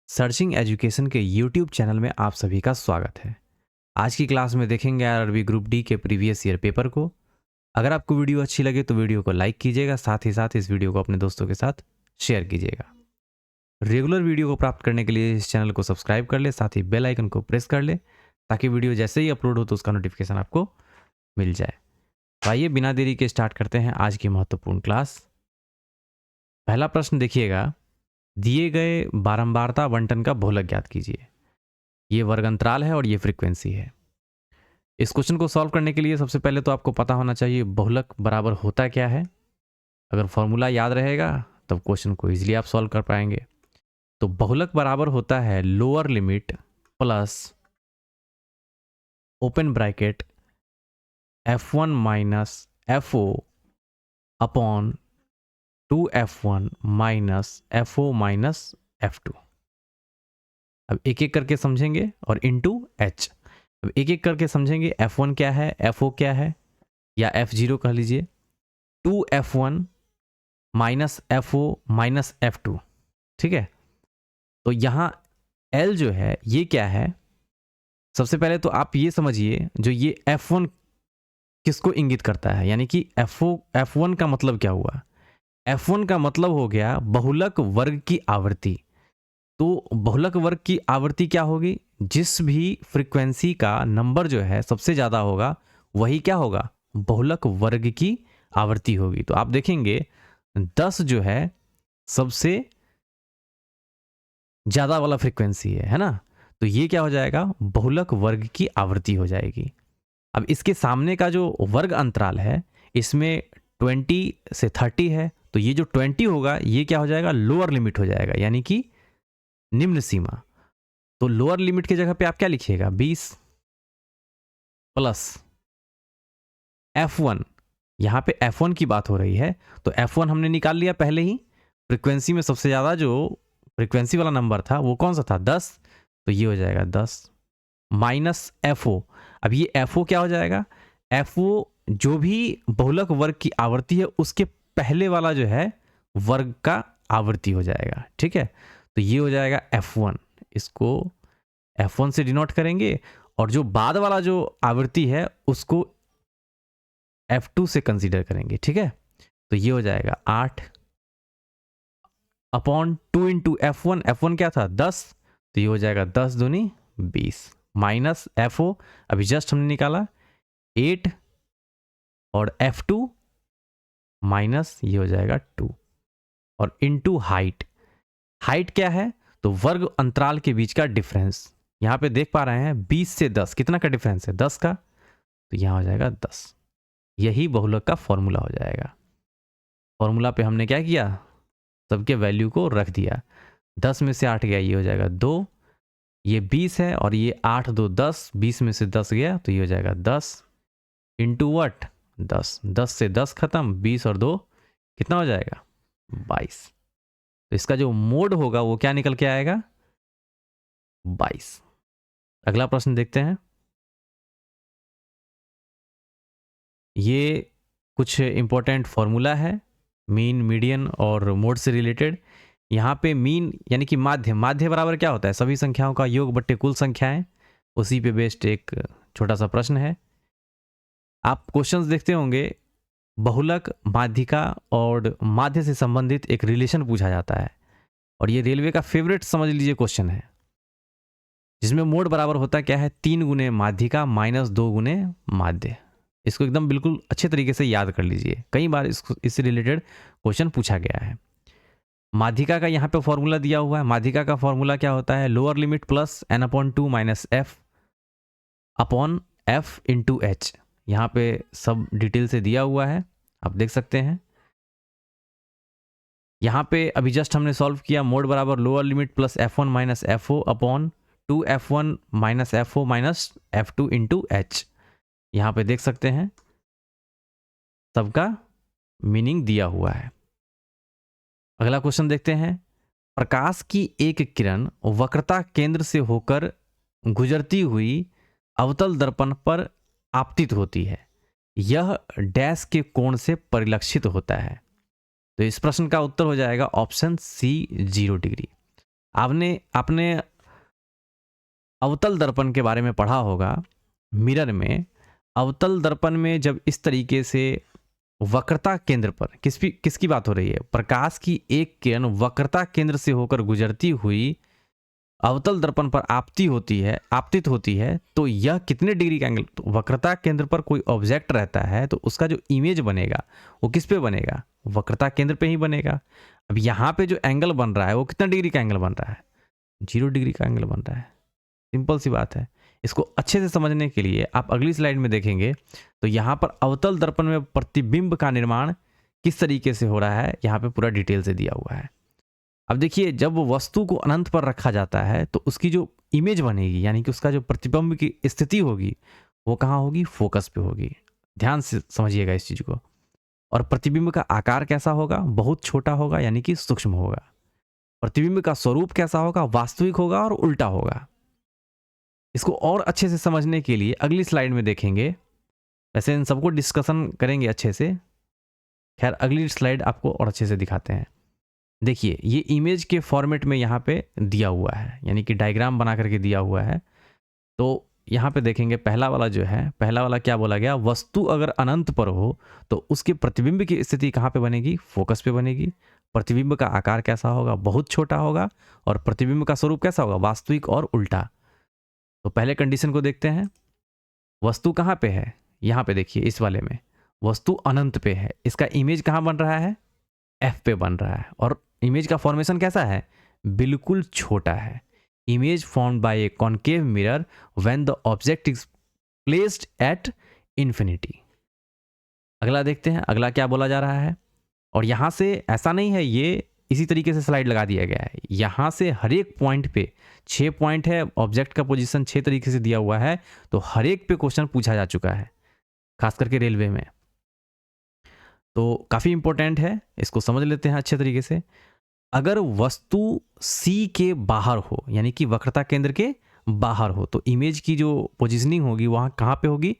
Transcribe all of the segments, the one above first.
Searching education के YouTube channel में आप सभी का स्वागत है। आज की क्लास में देखेंगे आरआरबी ग्रुप डी के प्रीवियस ईयर पेपर को। अगर आपको वीडियो अच्छी लगे तो वीडियो को लाइक कीजिएगा, साथ ही साथ इस वीडियो को अपने दोस्तों के साथ शेयर कीजिएगा। रेगुलर वीडियो को प्राप्त करने के लिए इस चैनल को सब्सक्राइब कर ले, साथ ही बेल आइकन को प्रेस कर ले ताकि वीडियो जैसे ही अपलोड हो तो उसका नोटिफिकेशन आपको मिल जाए। तो आइए बिना देरी के स्टार्ट करते हैं आज की महत्वपूर्ण क्लास। पहला प्रश्न देखिएगा, दिए गए बारंबारता बंटन का बहुलक ज्ञात कीजिए। ये वर्ग अंतराल है और ये फ्रीक्वेंसी है। इस क्वेश्चन को सॉल्व करने के लिए सबसे पहले तो आपको पता होना चाहिए बहुलक बराबर होता क्या है। अगर फॉर्मूला याद रहेगा तब क्वेश्चन को इजीली आप सॉल्व कर पाएंगे। तो बहुलक बराबर होता है lower limit plus open bracket f1 minus fo upon 2f1 minus fo minus f2। अब एक एक करके समझेंगे और इनटू h। अब एक एक करके समझेंगे, f1 क्या है, fo क्या है, या f0 कह लीजिए, 2f1 minus fo minus f2। ठीक है, तो यहाँ l जो है ये क्या है। सबसे पहले तो आप ये समझिए, जो ये f1 किसको इंगित करता है, यानी कि f1 का मतलब क्या हुआ। f1 का मतलब हो गया बहुलक वर्ग की आवृत्ति। तो बहुलक वर्ग की आवृत्ति क्या होगी, जिस भी फ्रीक्वेंसी का नंबर जो है सबसे ज्यादा होगा वही क्या होगा, बहुलक वर्ग की आवृत्ति होगी। तो आप देखेंगे 10 जो है सबसे ज्यादा वाला फ्रीक्वेंसी है ना। तो ये क्या हो जाएगा, बहुलक वर्ग की आवृत्ति हो जाएगी। अब इसके सामने का जो वर्ग अंतराल है इसमें 20 से 30 है, तो ये जो 20 होगा ये क्या हो जाएगा, लोअर लिमिट हो जाएगा, यानी कि निम्न सीमा। तो लोअर लिमिट की जगह पे आप क्या लिखिएगा, 20 प्लस f1। यहां पे f1 की बात हो रही है तो f1 हमने निकाल लिया पहले ही। फ्रीक्वेंसी में सबसे ज्यादा जो फ्रीक्वेंसी वाला नंबर था वो कौन सा था, 10। तो ये हो जाएगा 10 माइनस fo। अब ये fo क्या हो जाएगा, fo जो भी बहुलक वर्ग की आवृत्ति है उसके पहले वाला जो है वर्ग का आवृत्ति हो जाएगा। ठीक है, तो ये हो जाएगा f1, इसको f1 से डिनोट करेंगे, और जो बाद वाला जो आवृत्ति है उसको f2 से कंसीडर करेंगे। ठीक है, तो ये हो जाएगा 8 अपॉन 2 इंटू f1 क्या था 10, तो ये हो जाएगा 10 दूनी 20 माइनस fo अभी जस्ट हमने निकाला 8 और f2 माइनस ये हो जाएगा 2 और इनटू हाइट। हाइट क्या है, तो वर्ग अंतराल के बीच का डिफरेंस। यहां पे देख पा रहे हैं 20 से 10 कितना का डिफरेंस है, 10 का, तो यहां हो जाएगा 10। यही बहुलक का फॉर्मूला हो जाएगा। फॉर्मूला पे हमने क्या किया, सबके वैल्यू को रख दिया। 10 में से 8 गया, ये हो जाएगा 2, ये 20 है और ये 8 2 10, 20 में से 10 गया तो ये हो जाएगा 10 इंटू वट 10, 10 से 10 खत्म, 20 और 2 कितना हो जाएगा 22। तो इसका जो मोड होगा वो क्या निकल के आएगा, 22। अगला प्रश्न देखते हैं। ये कुछ इंपॉर्टेंट फॉर्मूला है मीन, मीडियन और मोड से रिलेटेड। यहाँ पे मीन यानी कि माध्य, माध्य बराबर क्या होता है, सभी संख्याओं का योग बट्टे कुल संख्याएं। उसी पे बेस्ड एक छोटा सा प्रश्न है। आप क्वेश्चंस देखते होंगे, बहुलक, माध्यिका और माध्य से संबंधित एक रिलेशन पूछा जाता है, और ये रेलवे का फेवरेट समझ लीजिए क्वेश्चन है, जिसमें मोड बराबर होता क्या है, 3 गुने माध्यिका माइनस 2 गुने माध्य। इसको एकदम बिल्कुल अच्छे तरीके से याद कर लीजिए, कई बार इससे रिलेटेड क्वेश्चन पूछा गया है। माध्यिका का यहाँ पे फॉर्मूला दिया हुआ है। माध्यिका का फॉर्मूला क्या होता है, lower limit plus n upon 2 minus f upon f into h। यहाँ पे सब डिटेल से दिया हुआ है, आप देख सकते हैं। यहाँ पे अभी जस्ट हमने सॉल्व किया, मोड बराबर lower limit plus f1 minus fo upon 2f1 minus fo minus f2 into h। यहाँ पे देख सकते हैं सबका मीनिंग दिया हुआ है। अगला क्वेश्चन देखते हैं। प्रकाश की एक किरण वक्रता केंद्र से होकर गुजरती हुई अवतल दर्पण पर आपतित होती है, यह डैश के कोण से परिलक्षित होता है। तो इस प्रश्न का उत्तर हो जाएगा ऑप्शन सी 0 डिग्री। आपने आपने अवतल दर्पण के बारे में पढ़ा होगा। मिरर में, अवतल दर्पण में जब इस तरीके से वक्रता केंद्र पर किसकी बात हो रही है, प्रकाश की एक किरण वक्रता केंद्र से होकर गुजरती हुई अवतल दर्पण पर आपतित होती है, तो यह कितने डिग्री का एंगल, तो वक्रता केंद्र पर कोई ऑब्जेक्ट रहता है तो उसका जो इमेज बनेगा वो किस पे बनेगा, वक्रता केंद्र पे ही बनेगा। अब यहाँ पे जो एंगल बन रहा है वो कितना डिग्री का एंगल बन रहा है, 0 डिग्री का एंगल बन रहा है। सिंपल सी बात है। इसको अच्छे से समझने के लिए आप अगली स्लाइड में देखेंगे तो यहाँ पर अवतल दर्पण में प्रतिबिंब का निर्माण किस तरीके से हो रहा है, यहाँ पे पूरा डिटेल से दिया हुआ है। अब देखिए, जब वस्तु को अनंत पर रखा जाता है तो उसकी जो इमेज बनेगी, यानी कि उसका जो प्रतिबिंब की स्थिति होगी वो कहाँ होगी, फोकस पे होगी। ध्यान से समझिएगा इस चीज को। और प्रतिबिंब का आकार कैसा होगा, बहुत छोटा होगा, यानी कि सूक्ष्म होगा। प्रतिबिंब का स्वरूप कैसा होगा, वास्तविक होगा और उल्टा होगा। इसको और अच्छे से समझने के लिए अगली स्लाइड में देखेंगे। वैसे इन सबको डिस्कशन करेंगे अच्छे से, खैर अगली स्लाइड आपको और अच्छे से दिखाते हैं। देखिए, ये इमेज के फॉर्मेट में यहाँ पे दिया हुआ है, यानी कि डायग्राम बना करके दिया हुआ है। तो यहाँ पे देखेंगे पहला वाला जो है, पहला वाला क्या बोला गया, वस्तु अगर अनंत पर हो तो उसके प्रतिबिंब की स्थिति कहाँ पे बनेगी, फोकस पे बनेगी। प्रतिबिंब का आकार कैसा होगा, बहुत छोटा होगा। और प्रतिबिंब का स्वरूप कैसा होगा, वास्तविक और उल्टा। तो पहले कंडीशन को देखते हैं। वस्तु कहाँ पे है, यहाँ पे देखिए इस वाले में वस्तु अनंत पे है, इसका इमेज कहाँ बन रहा है, एफ पे बन रहा है। और इमेज का फॉर्मेशन कैसा है, बिल्कुल छोटा है। Image formed by a concave mirror when the object is placed at infinity. अगला देखते हैं, अगला क्या बोला जा रहा है। और यहां से ऐसा नहीं है, ये इसी तरीके से स्लाइड लगा दिया गया है। यहां से हर एक पॉइंट पे 6 पॉइंट है, ऑब्जेक्ट का पोजीशन 6 तरीके से दिया हुआ है, तो हर एक पे क्वेश्चन पूछा जा चुका है, खास करके रेलवे में। तो काफी इंपॉर्टेंट है, इसको समझ लेते हैं अच्छे तरीके से। अगर वस्तु सी के बाहर हो, यानी कि वक्रता केंद्र के बाहर हो, तो इमेज की जो पोजीशनिंग होगी वहां कहां पे होगी,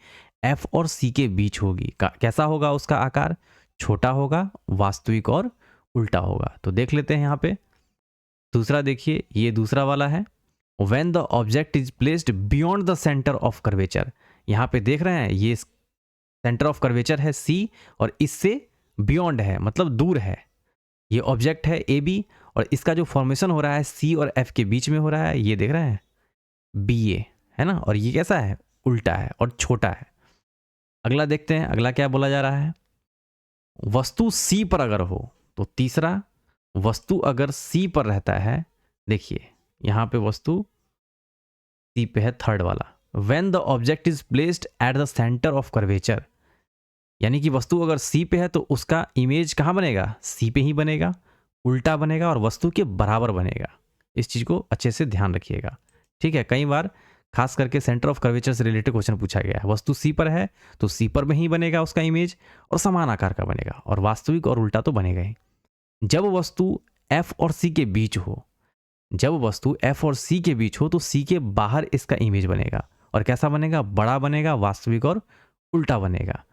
एफ और सी के बीच होगी। कैसा होगा उसका आकार, छोटा होगा, वास्तविक और उल्टा होगा। तो देख लेते हैं यहाँ पे दूसरा। देखिए, ये दूसरा वाला है, when the object is placed beyond the centre of curvature. यहाँ पे देख रहे हैं, ये सेंटर ऑफ कर्वेचर है सी, और इससे बियॉन्ड है मतलब दूर है। ये ऑब्जेक्ट है ए बी, और इसका जो फॉर्मेशन हो रहा है सी और एफ के बीच में हो रहा है, ये देख रहे हैं बी ए, है ना। और ये कैसा है, उल्टा है और छोटा है। अगला देखते हैं, अगला क्या बोला जा रहा है। वस्तु सी पर अगर हो, तो तीसरा, वस्तु अगर सी पर रहता है, देखिए यहां पे वस्तु सी पे है, थर्ड वाला, when the object is placed at the centre of curvature. यानी कि वस्तु अगर सी पे है तो उसका इमेज कहाँ बनेगा, सी पे ही बनेगा, उल्टा बनेगा और वस्तु के बराबर बनेगा। इस चीज को अच्छे से ध्यान रखिएगा, ठीक है। कई बार खास करके सेंटर ऑफ कर्वेचर से रिलेटेड क्वेश्चन पूछा गया है। वस्तु सी पर है तो सी पर में ही बनेगा उसका इमेज, और समान आकार का बनेगा, और वास्तविक और उल्टा तो बनेगा ही। जब वस्तु एफ और सी के बीच हो, जब वस्तु एफ और सी के बीच हो तो सी के बाहर इसका इमेज बनेगा, और कैसा बनेगा, बड़ा बनेगा, वास्तविक और उल्टा बनेगा।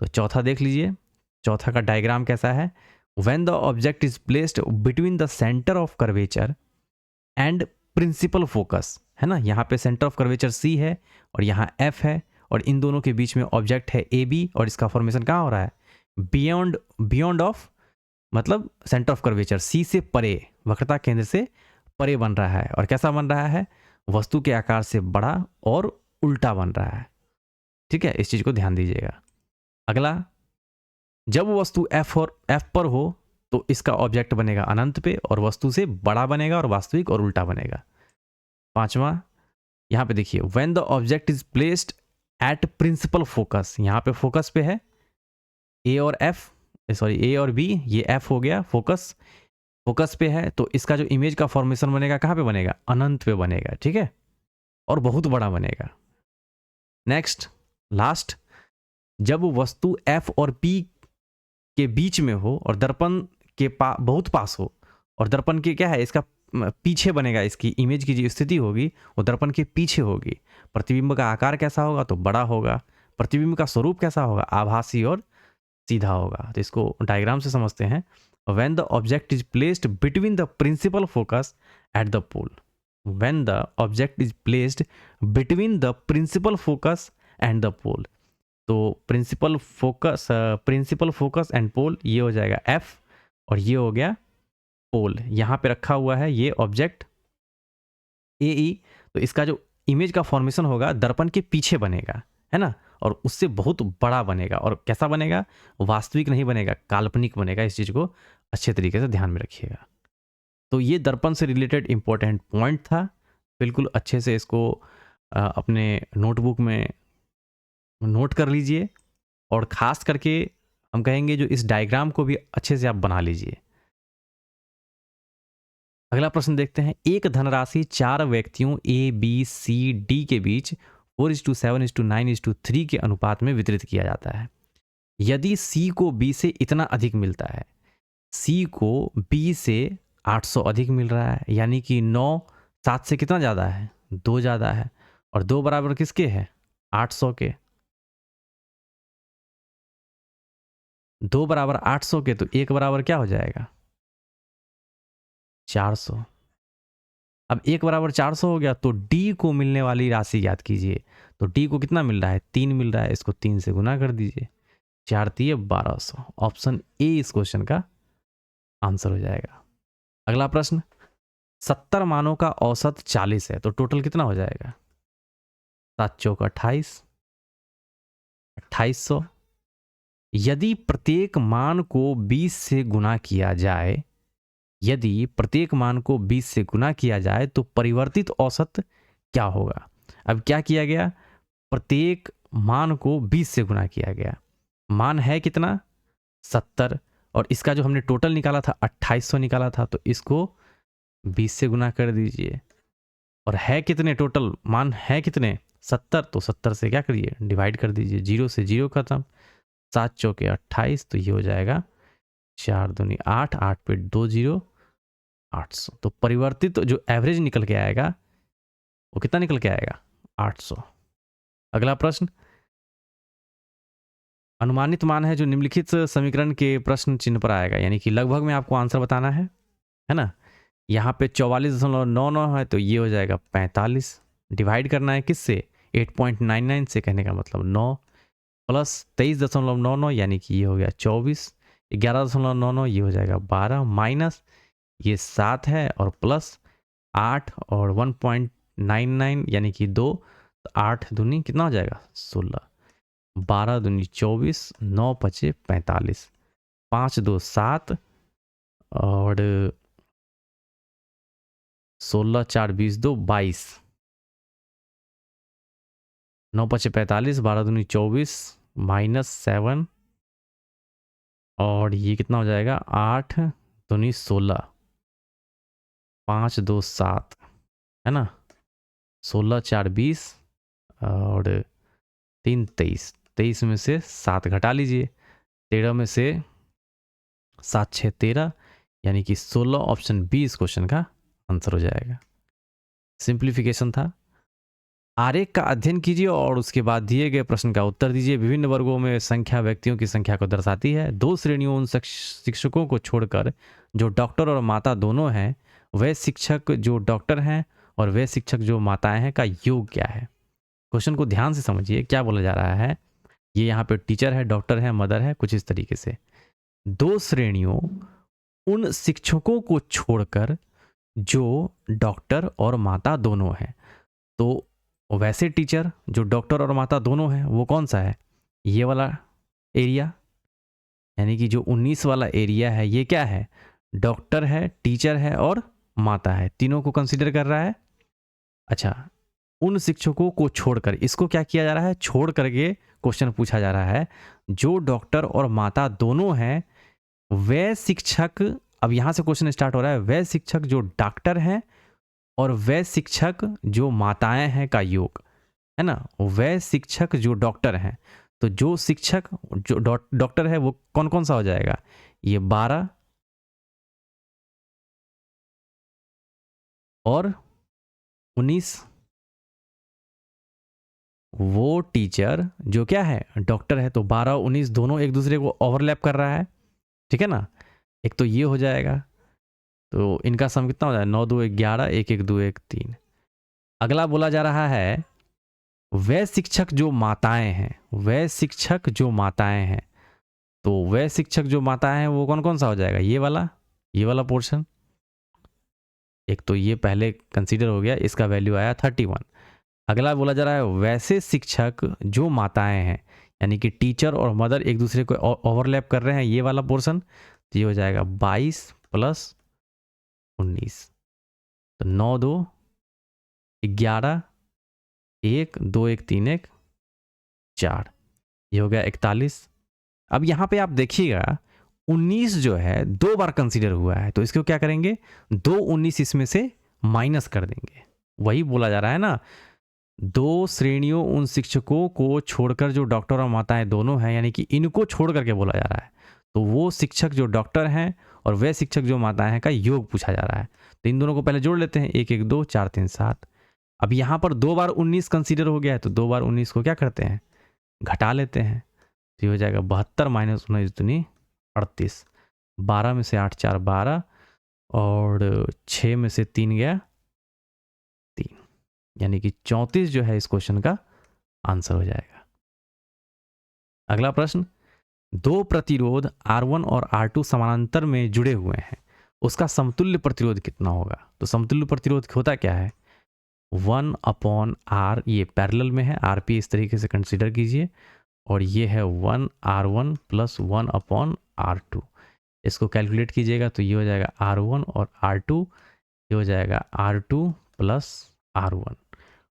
तो चौथा देख लीजिए, चौथा का डायग्राम कैसा है। When the object is placed between the centre of curvature and principal focus, है ना। यहाँ पे सेंटर ऑफ कर्वेचर सी है और यहाँ एफ है, और इन दोनों के बीच में ऑब्जेक्ट है ए बी, और इसका फॉर्मेशन कहाँ हो रहा है, बियॉन्ड ऑफ, मतलब सेंटर ऑफ कर्वेचर सी से परे, वक्रता केंद्र से परे बन रहा है। और कैसा बन रहा है, वस्तु के आकार से बड़ा और उल्टा बन रहा है, ठीक है। इस चीज को ध्यान दीजिएगा। अगला, जब वस्तु एफ पर हो तो इसका ऑब्जेक्ट बनेगा अनंत पे, और वस्तु से बड़ा बनेगा और वास्तविक और उल्टा बनेगा। पांचवा, यहां पे देखिए, when the object is placed at principal focus, यहां पे फोकस पे है ए और एफ, सॉरी ए और बी, ये एफ हो गया, फोकस पे है, तो इसका जो इमेज का फॉर्मेशन बनेगा कहां पे बनेगा, अनंत पे बनेगा, ठीक है, और बहुत बड़ा बनेगा। नेक्स्ट, लास्ट, जब वस्तु एफ और पी के बीच में हो और दर्पण के बहुत पास हो, और दर्पण के क्या है, इसका पीछे बनेगा, इसकी इमेज की जो स्थिति होगी वो दर्पण के पीछे होगी। प्रतिबिंब का आकार कैसा होगा, तो बड़ा होगा। प्रतिबिंब का स्वरूप कैसा होगा, आभासी और सीधा होगा। तो इसको डायग्राम से समझते हैं। When the object is placed between the principal focus at the pole when the object is placed between the principal focus and the pole. तो प्रिंसिपल फोकस एंड पोल ये हो जाएगा F, और ये हो गया पोल, यहाँ पे रखा हुआ है ये ऑब्जेक्ट AE। तो इसका जो इमेज का फॉर्मेशन होगा दर्पण के पीछे बनेगा, है ना, और उससे बहुत बड़ा बनेगा। और कैसा बनेगा? वास्तविक नहीं बनेगा, काल्पनिक बनेगा। इस चीज़ को अच्छे तरीके से ध्यान में रखिएगा। तो ये दर्पण से रिलेटेड इंपॉर्टेंट पॉइंट था। बिल्कुल अच्छे से इसको अपने नोटबुक में नोट कर लीजिए, और ख़ास करके हम कहेंगे जो इस डायग्राम को भी अच्छे से आप बना लीजिए। अगला प्रश्न देखते हैं। एक धनराशि 4 व्यक्तियों A, B, C, D के बीच 4:7:9:3 के अनुपात में वितरित किया जाता है। यदि C को B से इतना अधिक मिलता है, C को B से 800 अधिक मिल रहा है, यानी कि 9 7 से कितना ज़्यादा है? 2 ज़्यादा है। और 2 बराबर किसके है? 800 के। 2 बराबर 800 के, तो 1 बराबर क्या हो जाएगा? 400। अब 1 बराबर 400 हो गया, तो D को मिलने वाली राशि याद कीजिए। तो D को कितना मिल रहा है? 3 मिल रहा है। इसको 3 से गुना कर दीजिए, 4 3 1200। ऑप्शन ए इस क्वेश्चन का आंसर हो जाएगा। अगला प्रश्न, 70 मानों का औसत 40 है, तो टोटल कितना हो जाएगा? 7 चौक 28, 2800। यदि प्रत्येक मान को 20 से गुना किया जाए, यदि प्रत्येक मान को 20 से गुना किया जाए तो परिवर्तित औसत क्या होगा? अब क्या किया गया? प्रत्येक मान को 20 से गुना किया गया। मान है कितना? 70, और इसका जो हमने टोटल निकाला था 2800 निकाला था, तो इसको 20 से गुना कर दीजिए। और है कितने टोटल? मान है कितने? 70, तो 70 से क्या करिए? डिवाइड कर दीजिए। 0 से 0 खत्म, 7 चौके 28, तो ये हो जाएगा 4 दूनी 8, 8 पे 2 0, 800। तो परिवर्तित जो एवरेज निकल के आएगा वो कितना निकल के आएगा? 800। अगला प्रश्न, अनुमानित मान है जो निम्नलिखित समीकरण के प्रश्न चिन्ह पर आएगा, यानी कि लगभग में आपको आंसर बताना है ना। यहाँ पे 44.99 है, तो ये हो जाएगा 45। डिवाइड करना है किससे? 8.99 से, कहने का मतलब 9, प्लस 23.99 यानी कि ये हो गया 24, 11.99 ये हो जाएगा 12, माइनस ये 7 है, और प्लस 8 और 1.99 यानी कि 2, तो 8 दूनी कितना हो जाएगा? 16, 12 दूनी 24, 9 पचे 45, 5 2 7, और 16 4 20 2 22, 9 पचे 45, 12 दूनी 24, माइनस 7, और ये कितना हो जाएगा? 8 दूनी 16, 5 2 7, है ना, 16 4 20, और 3 23, 23 में से 7 घटा लीजिए, 13 में से 7 6 13, यानी कि 16। ऑप्शन बी इस क्वेश्चन का आंसर हो जाएगा। सिंप्लीफिकेशन था। आरेख का अध्ययन कीजिए और उसके बाद दिए गए प्रश्न का उत्तर दीजिए। विभिन्न वर्गों में संख्या व्यक्तियों की संख्या को दर्शाती है। 2 श्रेणियों उन शिक्षकों को छोड़कर जो डॉक्टर और माता दोनों हैं, वह शिक्षक जो डॉक्टर हैं और वह शिक्षक जो माताएं हैं का योग क्या है? क्वेश्चन को ध्यान से समझिए, क्या बोला जा रहा है। ये यहाँ पे टीचर है, डॉक्टर है, मदर है, कुछ इस तरीके से। 2 श्रेणियों उन शिक्षकों को छोड़कर जो डॉक्टर और माता दोनों हैं, तो वैसे टीचर जो डॉक्टर और माता दोनों हैं वो कौन सा है? ये वाला एरिया, यानी कि जो 19 वाला एरिया है ये क्या है? डॉक्टर है, टीचर है और माता है, तीनों को कंसीडर कर रहा है। अच्छा, उन शिक्षकों को छोड़कर, इसको क्या किया जा रहा है? छोड़ करके क्वेश्चन पूछा जा रहा है। जो डॉक्टर और माता दोनों हैं वह शिक्षक, अब यहां से क्वेश्चन स्टार्ट हो रहा है, वह शिक्षक जो डॉक्टर हैं और वह शिक्षक जो माताएं हैं का योग, है ना, वह शिक्षक जो डॉक्टर हैं। तो जो शिक्षक जो डॉक्टर है वो कौन कौन सा हो जाएगा? ये 12 और 19। वो टीचर जो क्या है? डॉक्टर है। तो 12 19 दोनों एक दूसरे को ओवरलैप कर रहा है, ठीक है ना। एक तो ये हो जाएगा, तो इनका सम कितना हो जाएगा, 9 2 11, 1 1 2 1 3। अगला बोला जा रहा है वह शिक्षक जो माताएं हैं, वह शिक्षक जो माताएं हैं। तो वह शिक्षक जो माताएं हैं वो कौन कौन सा हो जाएगा, ये वाला पोर्शन। एक तो ये पहले कंसीडर हो गया, इसका वैल्यू आया 31। अगला बोला जा रहा है वैसे शिक्षक जो माताएं हैं, यानी कि टीचर और मदर एक दूसरे को ओवरलैप कर रहे हैं, ये वाला पोर्शन। तो ये हो जाएगा 22 + 19। तो 9 2 11, 1 2 1 3 1 4, ये हो गया 41। अब यहाँ पे आप देखिएगा 19 जो है 2 बार कंसीडर हुआ है, तो इसको क्या करेंगे, 2 19 इसमें से माइनस कर देंगे। वही बोला जा रहा है ना, 2 श्रेणियों उन शिक्षकों को छोड़कर जो डॉक्टर और माताएं दोनों हैं, यानी कि इनको छोड़ करके बोला जा रहा है। तो वो शिक्षक जो डॉक्टर हैं और वह शिक्षक जो माताएं हैं का योग पूछा जा रहा है। तो इन दोनों को पहले जोड़ लेते हैं, 1 1 2 4 3 7। अब यहाँ पर 2 बार 19 कंसीडर हो गया है, तो 2 बार 19 को क्या करते हैं, घटा लेते हैं। तो ये हो जाएगा 72 - 19 दूनी 38। 12 में से 8 4 12, और 6 में से 3 गया 3, यानी कि 34 जो है इस क्वेश्चन का आंसर हो जाएगा। अगला प्रश्न, 2 प्रतिरोध R1 और R2 समानांतर में जुड़े हुए हैं, उसका समतुल्य प्रतिरोध कितना होगा। तो समतुल्य प्रतिरोध होता क्या है, 1/R, ये पैरेलल में है, RP इस तरीके से कंसीडर कीजिए, और ये है 1R1 + 1/R2। इसको कैलकुलेट कीजिएगा तो ये हो जाएगा R1 और R2, ये हो जाएगा R2 + R1।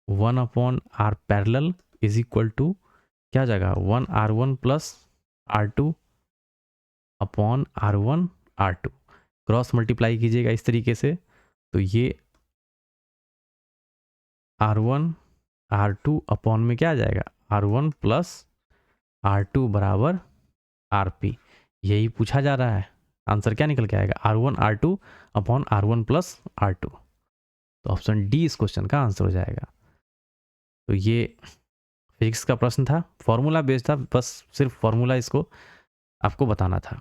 1/R parallel is equal to क्या हो जाएगा, 1R1 + R2/R1 R2। Cross multiply कीजिएगा इस तरीके से, तो ये R1 R2 अपॉन में क्या आ जाएगा, R1 + R2 = RP। यही पूछा जा रहा है, आंसर क्या निकल के आएगा, R1 R2 upon R1 + R2। तो ऑप्शन डी इस क्वेश्चन का आंसर हो जाएगा। तो ये फिजिक्स का प्रश्न था, फॉर्मूला बेस्ड था, बस सिर्फ फॉर्मूला इसको आपको बताना था।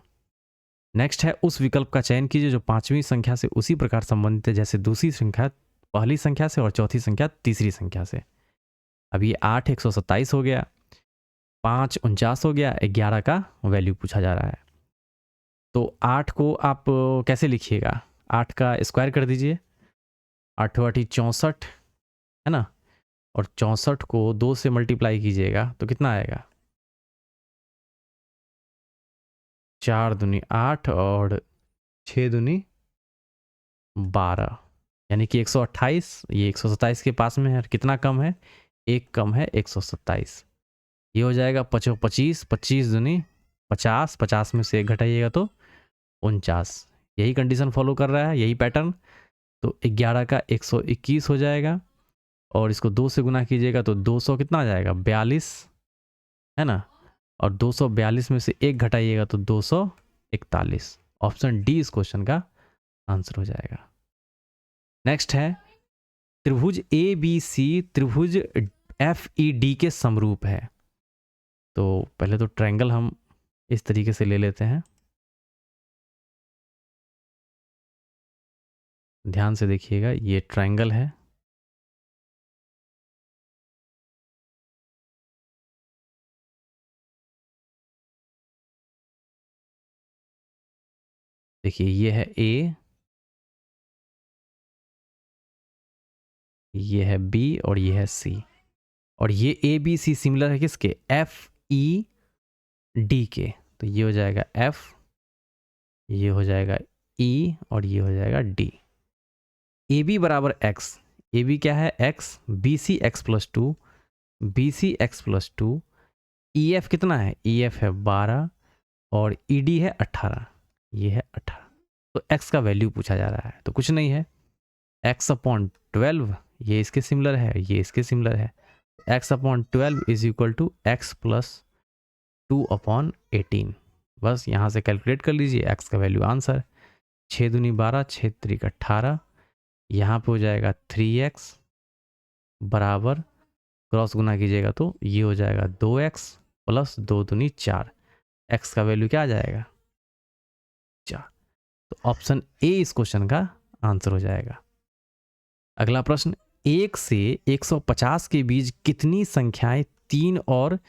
नेक्स्ट है उस विकल्प का चयन कीजिए जो 5वीं संख्या से उसी प्रकार संबंधित है जैसे दूसरी संख्या पहली संख्या से और चौथी संख्या तीसरी संख्या से। अब ये 8 127 हो गया, 5 49 हो गया, 11 का वैल्यू पूछा जा रहा है। तो 8 को आप कैसे लिखिएगा, 8 का स्क्वायर कर दीजिए, 8 8 64 है ना, और 64 को 2 से मल्टीप्लाई कीजिएगा तो कितना आएगा, 4 दूनी 8 और 6 दूनी 12, यानी कि 128। ये 127 के पास में है, कितना कम है, एक कम है 127। ये हो जाएगा 25 25 दूनी 50, 50 में से एक घटाइएगा तो 49। यही कंडीशन फॉलो कर रहा है, यही पैटर्न। तो 11 का 121 हो जाएगा, और इसको 2 से गुना कीजिएगा तो 200 कितना आ जाएगा, 42 है ना, और 242 में से एक घटाइएगा तो 241। ऑप्शन डी इस क्वेश्चन का आंसर हो जाएगा। नेक्स्ट है त्रिभुज ABC त्रिभुज FED के समरूप है। तो पहले तो ट्रायंगल हम इस तरीके से ले लेते हैं, ध्यान से देखिएगा, ये ट्रायंगल है, देखिए ये है A, ये है B और ये है C, और ये ABC सिमिलर है किसके, FED के। तो ये हो जाएगा F, ये हो जाएगा E और ये हो जाएगा D। AB = X, AB क्या है X, BC X + 2, BC X + 2, EF कितना है, EF है 12 और ED है 18, ये है 18। तो X का वैल्यू पूछा जा रहा है, तो कुछ नहीं है, X/12, ये इसके सिमिलर है, ये इसके सिमिलर है, X/12 = X + 2/18। बस यहाँ से कैलकुलेट कर लीजिए X का वैल्यू आंसर, 6 दूनी 12, 6 3 18, यहाँ पे हो जाएगा 3x बराबर, क्रॉस गुना कीजिएगा तो ये हो जाएगा 2x + 2 दूनी 4, x का वैल्यू क्या आ जाएगा 4। तो ऑप्शन ए इस क्वेश्चन का आंसर हो जाएगा। अगला प्रश्न, 1 से 150 के बीच कितनी संख्याएं 3 और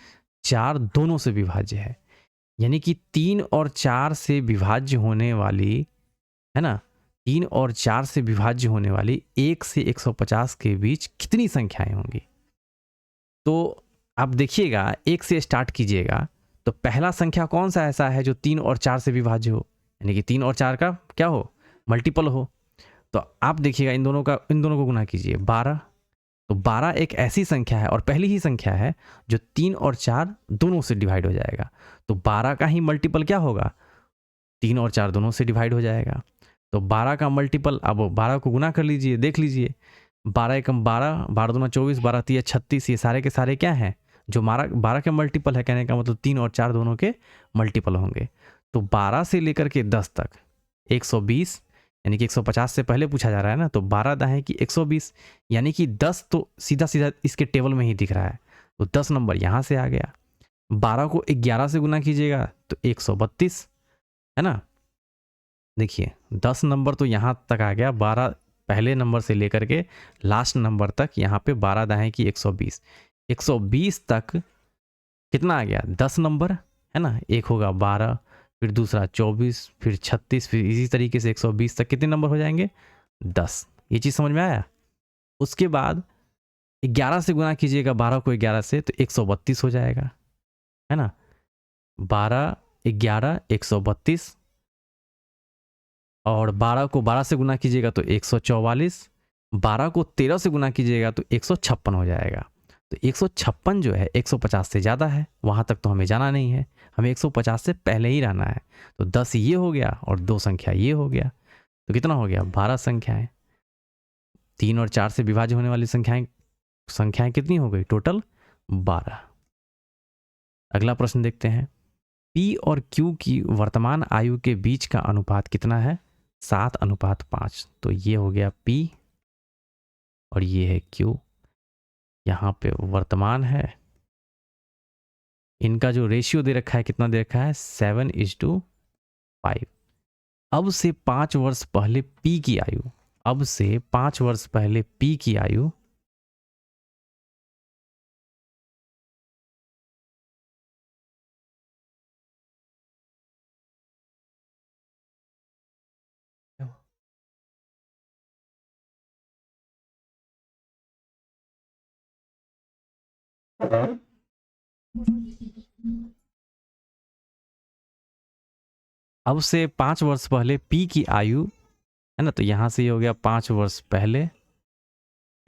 4 दोनों से विभाज्य है? यानी कि 3 और 4 से विभाज्य होने वाली, है ना, 3 और 4 से विभाज्य होने वाली 1 से 150 के बीच कितनी संख्याएं होंगी? तो आप देखिएगा, 1 से स्टार्ट कीजिएगा तो पहला संख्या कौन सा ऐसा है जो 3 और 4 से विभाज्य हो, यानी कि 3 और 4 का क्या हो, मल्टीपल हो। तो आप देखिएगा इन दोनों को गुना कीजिए, 12। तो 12 एक ऐसी संख्या है और पहली ही संख्या है जो 3 और 4 दोनों से डिवाइड हो जाएगा। तो 12 का ही मल्टीपल क्या होगा, 3 और 4 दोनों से डिवाइड हो जाएगा। तो 12 का मल्टीपल, अब 12 को गुना कर लीजिए, देख लीजिए, 12 एकम 12, 12 दूना 24, 12 तिया 36, ये सारे के सारे क्या हैं, जो 12 के मल्टीपल है। कहने का मतलब 3 और 4 दोनों के मल्टीपल होंगे। तो 12 से लेकर के 10 तक 120, यानी कि 150 से पहले पूछा जा रहा है ना, तो 12 दाएं की 120, यानी कि 10 तो सीधा सीधा इसके टेबल में ही दिख रहा है, तो 10 नंबर यहाँ से आ गया। 12 को 11 से गुना कीजिएगा तो 132, है ना। देखिए 10 नंबर तो यहाँ तक आ गया, 12 पहले नंबर से लेकर के लास्ट नंबर तक, यहाँ पे 12 दाएं की 120, 120 तक कितना आ गया, 10 नंबर, है ना। एक होगा 12, फिर दूसरा 24, फिर 36, फिर इसी तरीके से 120 तक कितने नंबर हो जाएंगे, 10। ये चीज़ समझ में आया। उसके बाद 11 से गुना कीजिएगा 12 को 11 से, तो 132 हो जाएगा, है ना। 12 11 132, और 12 को 12 से गुना कीजिएगा तो 144, 12 को 13 से गुना कीजिएगा तो 156 हो जाएगा। तो 156 जो है 150 से ज़्यादा है, वहाँ तक तो हमें जाना नहीं है, हमें 150 से पहले ही रहना है। तो 10 ये हो गया और 2 संख्या ये हो गया, तो कितना हो गया, 12 संख्याएं। 3 और 4 से विभाज्य होने वाली संख्याएं कितनी हो गई, टोटल 12। अगला प्रश्न देखते हैं, P और Q की वर्तमान आयु के बीच का अनुपात कितना है, 7:5। तो ये हो गया P और ये है Q। यहाँ पे वर्तमान है, इनका जो रेशियो दे रखा है कितना दे रखा है, 7:5। अब से 5 वर्ष पहले P की आयु, अब से 5 वर्ष पहले P की आयु अब से 5 वर्ष पहले P की आयु, है ना। तो यहां से ये हो गया 5 वर्ष पहले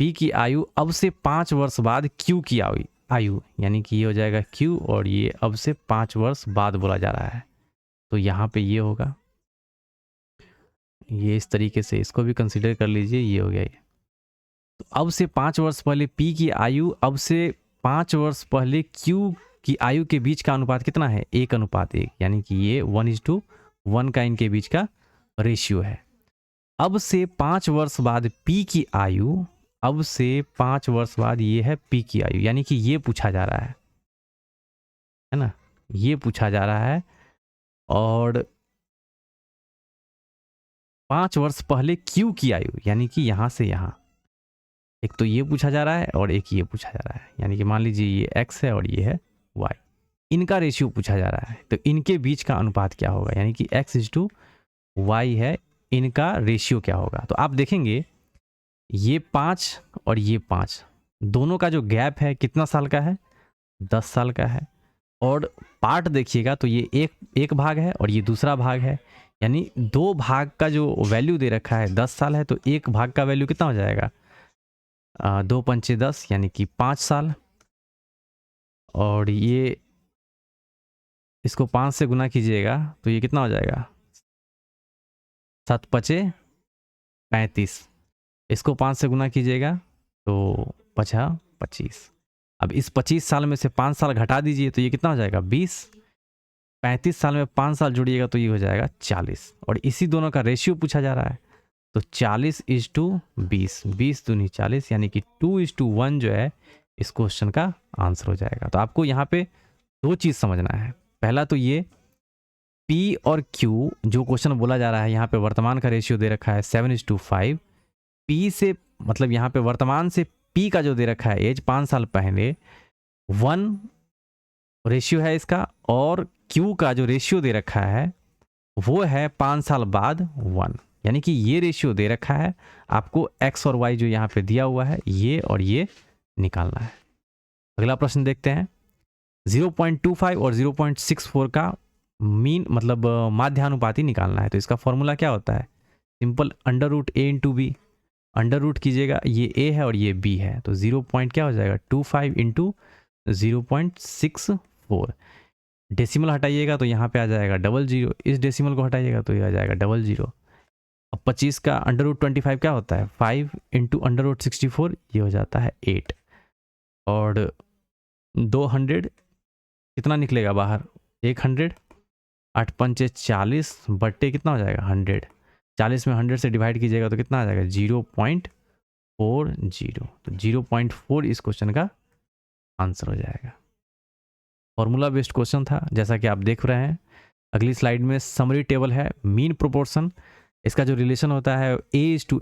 P की आयु, अब से 5 वर्ष बाद Q की आयु, यानी कि ये हो जाएगा Q, और ये अब से 5 वर्ष बाद बोला जा रहा है। तो यहाँ पे ये होगा, ये इस तरीके से इसको भी कंसीडर कर लीजिए, ये हो गया ये। तो अब से 5 वर्ष पहले P की आयु, अब से 5 वर्ष पहले Q की आयु के बीच का अनुपात कितना है, 1:1, यानी कि ये 1:1 का इनके बीच का रेशियो है। अब से 5 वर्ष बाद P की आयु, अब से 5 वर्ष बाद ये है P की आयु, यानी कि ये पूछा जा रहा है ना, ये पूछा जा रहा है। और 5 वर्ष पहले Q की आयु, यानी कि यहां से यहां, एक तो ये पूछा जा रहा है और एक ये पूछा जा रहा है, यानी कि मान लीजिए ये x है और ये है y, इनका रेशियो पूछा जा रहा है। तो इनके बीच का अनुपात क्या होगा, यानी कि x:y है, इनका रेशियो क्या होगा। तो आप देखेंगे ये 5 और ये 5 दोनों का जो गैप है कितना साल का है, 10 साल का है। और पार्ट देखिएगा तो ये एक भाग है और ये दूसरा भाग है, यानी 2 भाग का जो वैल्यू दे रखा है 10 साल है, तो एक भाग का वैल्यू कितना हो जाएगा, 2 पंचे 10, यानी कि 5 साल। और ये इसको 5 से गुना कीजिएगा तो ये कितना हो जाएगा, 7 पचे 35, इसको 5 से गुना कीजिएगा तो 25। अब इस 25 साल में से 5 साल घटा दीजिए तो ये कितना हो जाएगा, 20। 35 साल में 5 साल जोड़िएगा तो ये हो जाएगा 40, और इसी दोनों का रेशियो पूछा जा रहा है। तो 40:20, 20 दूनी 40, यानी कि 2:1 जो है इस क्वेश्चन का आंसर हो जाएगा। तो आपको यहाँ पे 2 चीज़ समझना है। पहला तो ये P और Q जो क्वेश्चन बोला जा रहा है यहाँ पे वर्तमान का रेशियो दे रखा है 7:5। P से मतलब यहाँ पे वर्तमान से P का जो दे रखा है एज 5 साल पहले 1 रेशियो है इसका, और Q का जो रेशियो दे रखा है वो है 5 साल बाद 1, यानी कि ये रेशियो दे रखा है आपको x और y जो यहाँ पे दिया हुआ है ये और ये निकालना है। अगला प्रश्न देखते हैं। 0.25 और 0.64 का मीन मतलब माध्यानुपाती निकालना है। तो इसका फॉर्मूला क्या होता है? Simple under root a into b, under root कीजिएगा, ये a है और ये b है, तो 0. क्या हो जाएगा 25 इंटू 0.64। डेसिमल हटाइएगा तो यहाँ पे आ जाएगा 00, इस डेसिमल को हटाइएगा तो ये आ जाएगा 00। अब 25 का अंडर रूट 25 क्या होता है 5 इंटू अंडर रूट 64, ये हो जाता है 8। और 200 कितना निकलेगा बाहर 100, 8 पंचे 40 बट्टे कितना हो जाएगा 100, 40 में 100 से डिवाइड कीजिएगा तो कितना आ जाएगा 0.40। तो 0.4 इस क्वेश्चन का आंसर हो जाएगा। फॉर्मूला बेस्ड क्वेश्चन था जैसा कि आप देख रहे हैं। अगली स्लाइड में समरी टेबल है मीन प्रोपोर्शन। इसका जो रिलेशन होता है a/x =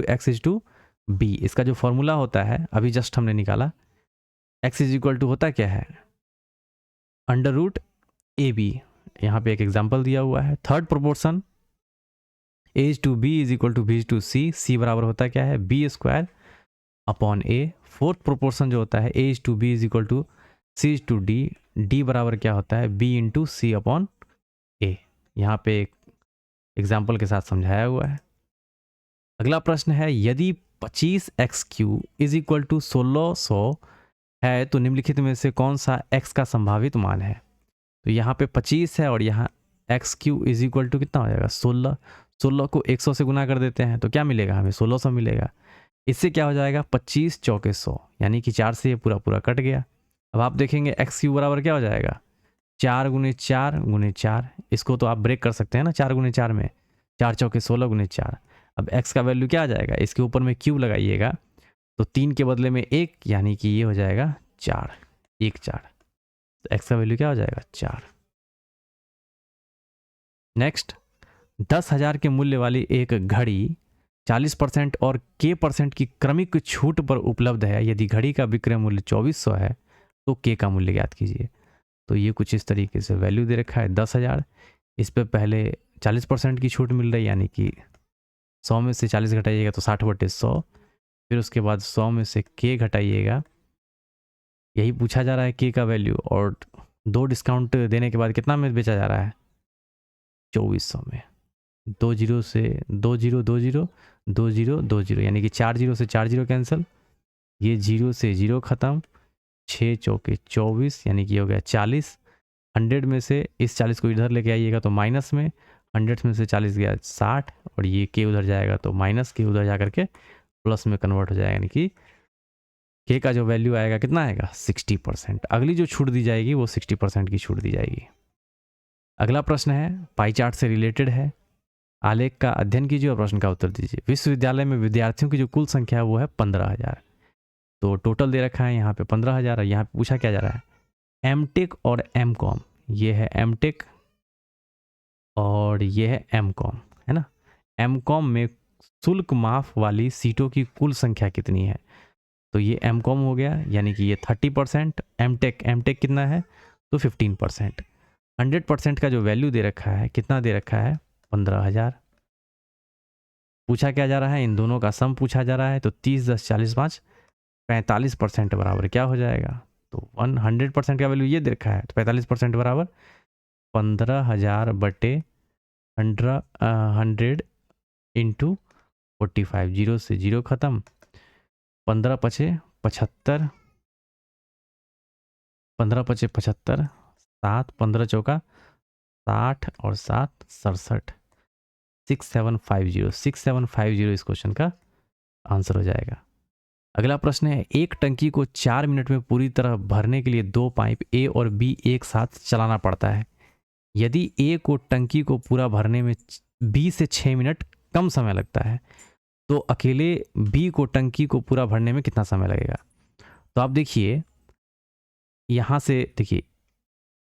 x/b। इसका जो फॉर्मूला होता है अभी जस्ट हमने निकाला, x = होता क्या है अंडर रूट AB। यहाँ पे एक एग्जाम्पल दिया हुआ है। Third proportion a/b = b/c। c बराबर होता क्या है b² upon a। Fourth proportion जो होता है a/b = c/d। d बराबर क्या होता है b × c अपॉन a। यहाँ पे एक एग्जाम्पल के साथ समझाया हुआ है। अगला प्रश्न है यदि 25x³ = 1600 है तो निम्नलिखित में से कौन सा x का संभावित मान है? तो यहाँ पे 25 है और यहाँ x³ = कितना हो जाएगा 16। 16 को 100 से गुना कर देते हैं तो क्या मिलेगा हमें 1600 मिलेगा। इससे क्या हो जाएगा 25 चौके 100, यानी कि 4 से ये पूरा पूरा कट गया। अब आप देखेंगे x³ बराबर क्या हो जाएगा 4 × 4 × 4। इसको तो आप ब्रेक कर सकते हैं ना 4 × 4 में, 4 चौके 16 × 4। अब x का वैल्यू क्या आ जाएगा, इसके ऊपर में क्यूब लगाइएगा तो 3 के बदले में 1, यानी कि ये हो जाएगा 4, 1 4। तो x का वैल्यू क्या हो जाएगा 4। नेक्स्ट 10,000 के मूल्य वाली एक घड़ी 40% और k% की क्रमिक छूट पर उपलब्ध है। यदि घड़ी का विक्रय मूल्य 2400 है तो k का मूल्य ज्ञात कीजिए। तो ये कुछ इस तरीके से वैल्यू दे रखा है 10,000। इस पे पहले 40% की छूट मिल रही है, यानी कि 100 में से 40 घटाइएगा तो 60/100। फिर उसके बाद 100 में से k घटाइएगा, यही पूछा जा रहा है k का वैल्यू। और 2 डिस्काउंट देने के बाद कितना में बेचा जा रहा है 2400 में। 2 0 से 2 0 2 0 2 0 2 0, यानी कि 4 0 से 4 0 कैंसिल, ये 0 से 0 ख़त्म, 6 चौके 24, यानी कि हो गया 40। 100 में से इस 40 को इधर लेके आइएगा तो माइनस में, 100 में से 40 गया 60, और ये के उधर जाएगा तो माइनस के उधर जा करके प्लस में कन्वर्ट हो जाएगा, यानी कि के का जो वैल्यू आएगा कितना आएगा 60%। अगली जो छूट दी जाएगी वो 60% की छूट दी जाएगी। अगला प्रश्न है पाई चार्ट से रिलेटेड है। आलेख का अध्ययन कीजिए और प्रश्न का उत्तर दीजिए। विश्वविद्यालय में विद्यार्थियों की जो कुल संख्या है वो है 15,000। तो टोटल दे रखा है यहाँ पे 15,000, और यहाँ पे पूछा क्या जा रहा है एमटेक और एमकॉम। ये है एमटेक और ये है एमकॉम, है ना। एमकॉम में शुल्क माफ वाली सीटों की कुल संख्या कितनी है? तो ये एमकॉम हो गया, यानी कि ये 30%। एमटेक कितना है तो 15%। 100% का जो वैल्यू दे रखा है कितना दे रखा है 15,000। पूछा क्या जा रहा है इन दोनों का सम पूछा जा रहा है। तो 30 10 40 5 45% बराबर क्या हो जाएगा, तो 100% का वैल्यू ये दे रखा है, तो 45% बराबर 15,000 बटे 100 इंटू 45। 0 से 0 ख़त्म, 15 पचे 75, 15 पचे 75, 7 15 चौका 60 और 7 67, 6750 इस क्वेश्चन का आंसर हो जाएगा। अगला प्रश्न है एक टंकी को 4 मिनट में पूरी तरह भरने के लिए 2 पाइप ए और बी एक साथ चलाना पड़ता है। यदि ए को टंकी को पूरा भरने में बी से 6 मिनट कम समय लगता है तो अकेले बी को टंकी को पूरा भरने में कितना समय लगेगा? तो आप देखिए यहाँ से, देखिए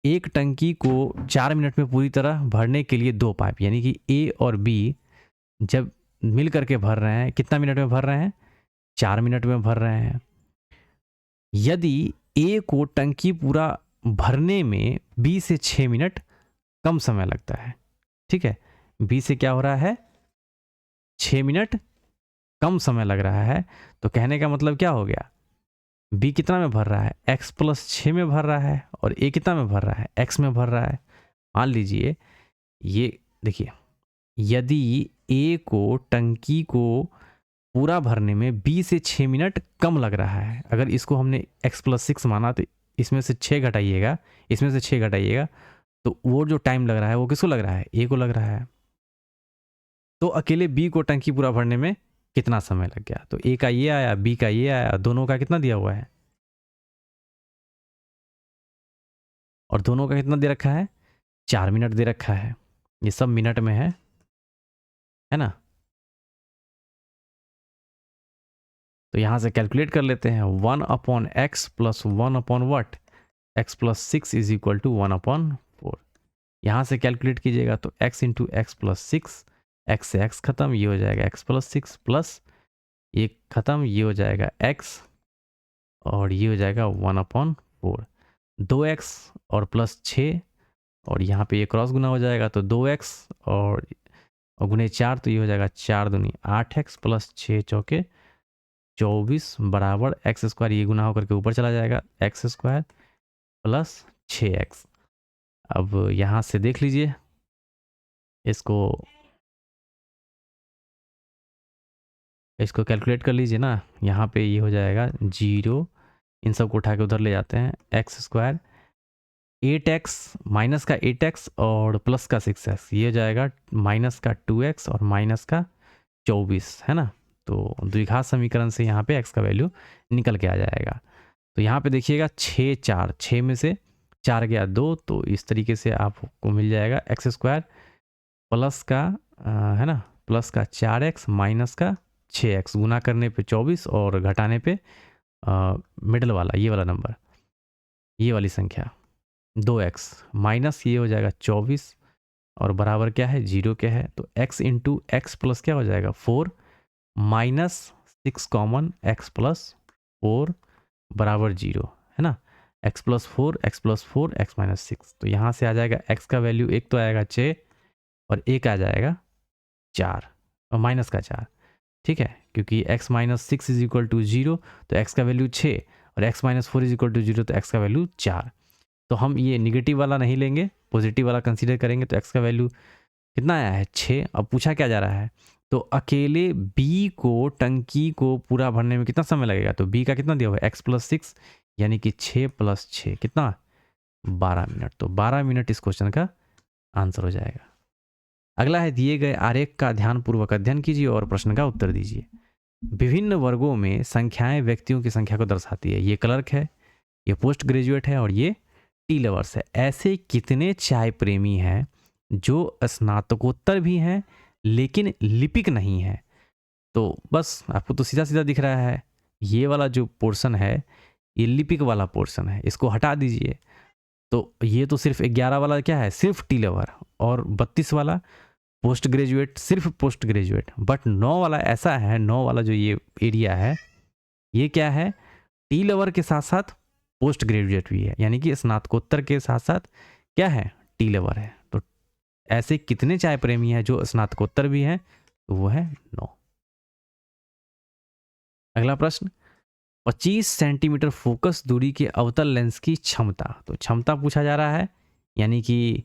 एक टंकी को 4 मिनट में पूरी तरह भरने के लिए 2 पाइप, यानी कि ए और बी जब मिल करके भर रहे हैं, कितना मिनट में भर रहे हैं? 4 मिनट में भर रहे हैं। यदि ए को टंकी पूरा भरने में बी से 6 मिनट कम समय लगता है, ठीक है, बी से क्या हो रहा है? 6 मिनट कम समय लग रहा है, तो कहने का मतलब क्या हो गया? बी कितना में भर रहा है? x प्लस 6 में भर रहा है, और ए कितना में भर रहा है? x में भर रहा है। मान लीजिए, ये देखिए, यदि ए को टंकी को पूरा भरने में बी से 6 मिनट कम लग रहा है, अगर इसको हमने x प्लस 6 माना, तो इसमें से 6 घटाइएगा, इसमें से 6 घटाइएगा, तो वो जो टाइम लग रहा है वो किसको लग रहा है? ए को लग रहा है। तो अकेले बी को टंकी पूरा भरने में कितना समय लग गया? तो ए का ये आया, बी का ये आया, दोनों का कितना दिया हुआ है? और दोनों का कितना दे रखा है? 4 मिनट दे रखा है। ये सब मिनट में है ना? तो यहां से कैलकुलेट कर लेते हैं। 1/x plus 1/what? x plus 6 is equal to 1/4। यहां से कैलकुलेट कीजिएगा तो x into x plus 6, x से x खत्म, ये हो जाएगा x प्लस 6 प्लस ये खत्म, ये हो जाएगा x, और ये हो जाएगा 1/4। 2x और प्लस 6, और यहाँ पे ये क्रॉस गुना हो जाएगा, तो 2x और गुने 4, तो ये हो जाएगा 4 दूनी 8x प्लस 6 चौके 24 बराबर एक्स स्क्वायर, ये गुना होकर के ऊपर चला जाएगा, एक्स स्क्वायर प्लस 6x। अब यहाँ से देख लीजिए, इसको कैलकुलेट कर लीजिए ना। यहाँ पे ये हो जाएगा 0, इन सब को उठा के उधर ले जाते हैं, एक्स स्क्वायर 8x माइनस का 8x और प्लस का 6x, ये हो जाएगा माइनस का 2x और माइनस का 24, है ना। तो द्विघात समीकरण से यहाँ पे x का वैल्यू निकल के आ जाएगा। तो यहाँ पे देखिएगा 6 4, 6 में से 4 गया 2, तो इस तरीके से आपको मिल जाएगा एक्स स्क्वायर प्लस का है ना, प्लस का 4x माइनस का 6x, गुना करने पे 24 और घटाने पे मिडल वाला ये वाला नंबर, ये वाली संख्या 2x माइनस ये हो जाएगा 24, और बराबर क्या है? 0 क्या है? तो x इंटू एक्स प्लस क्या हो जाएगा? 4 माइनस 6 कॉमन, x प्लस 4 बराबर 0, है ना। x plus 4, x plus 4, x minus 6, तो यहाँ से आ जाएगा x का वैल्यू, एक तो आएगा 6 और एक आ जाएगा 4 और माइनस का 4, ठीक है, क्योंकि x minus 6 is equal to 0, तो x का वैल्यू 6 और x minus 4 is equal to 0, तो x का वैल्यू 4। तो हम ये निगेटिव वाला नहीं लेंगे, पॉजिटिव वाला कंसीडर करेंगे, तो x का वैल्यू कितना आया है? 6। अब पूछा क्या जा रहा है? तो अकेले b को टंकी को पूरा भरने में कितना समय लगेगा? तो b का कितना दिया हुआ है? x प्लस 6, यानी कि 6 प्लस 6 कितना? 12 मिनट। तो 12 मिनट इस क्वेश्चन का आंसर हो जाएगा। अगला है, दिए गए आरेख का ध्यानपूर्वक अध्ययन कीजिए और प्रश्न का उत्तर दीजिए। विभिन्न वर्गों में संख्याएं व्यक्तियों की संख्या को दर्शाती है। ये क्लर्क है, ये पोस्ट ग्रेजुएट है, और ये टी लवर्स है। ऐसे कितने चाय प्रेमी हैं जो स्नातकोत्तर भी हैं लेकिन लिपिक नहीं है? तो बस आपको तो सीधा सीधा दिख रहा है, ये वाला जो पोर्शन है ये लिपिक वाला पोर्शन है, इसको हटा दीजिए। तो ये तो सिर्फ 11 वाला क्या है? सिर्फ टी लवर, और 32 वाला पोस्ट ग्रेजुएट, सिर्फ पोस्ट ग्रेजुएट। बट 9 वाला ऐसा है, 9 वाला जो ये एरिया है ये क्या है? टी लवर के साथ साथ पोस्ट ग्रेजुएट भी है, यानी कि स्नातकोत्तर के साथ साथ क्या है? टी लवर है। तो ऐसे कितने चाय प्रेमी हैं जो स्नातकोत्तर भी हैं? तो वो है 9। अगला प्रश्न, 25 सेंटीमीटर फोकस दूरी के अवतल लेंस की क्षमता। तो क्षमता पूछा जा रहा है, यानी कि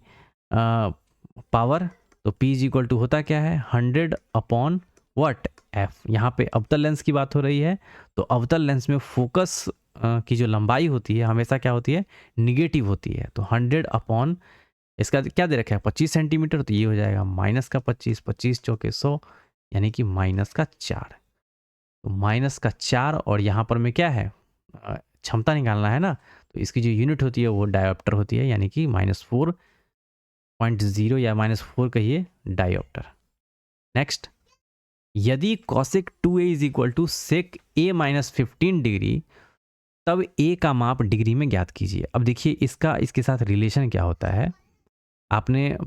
पावर। तो P इज इक्वल टू होता क्या है? 100/what f। यहाँ पे अवतल लेंस की बात हो रही है, तो अवतल लेंस में फोकस की जो लंबाई होती है हमेशा क्या होती है? निगेटिव होती है। तो 100 इसका क्या दे रखा है? 25 सेंटीमीटर, तो ये हो जाएगा माइनस का 25, 25 चौके 100, यानी कि माइनस का 4। तो माइनस का 4, और यहाँ पर में क्या है? क्षमता निकालना है ना, तो इसकी जो यूनिट होती है वो डायोप्टर होती है, यानी कि -4.0 या -4 कहिए डायोप्टर। नेक्स्ट, यदि cosec 2a is equal to sec a minus 15 degree, तब ए का माप डिग्री में ज्ञात कीजिए। अब देखिए इसका इसके साथ रिलेशन क्या होता है, आपने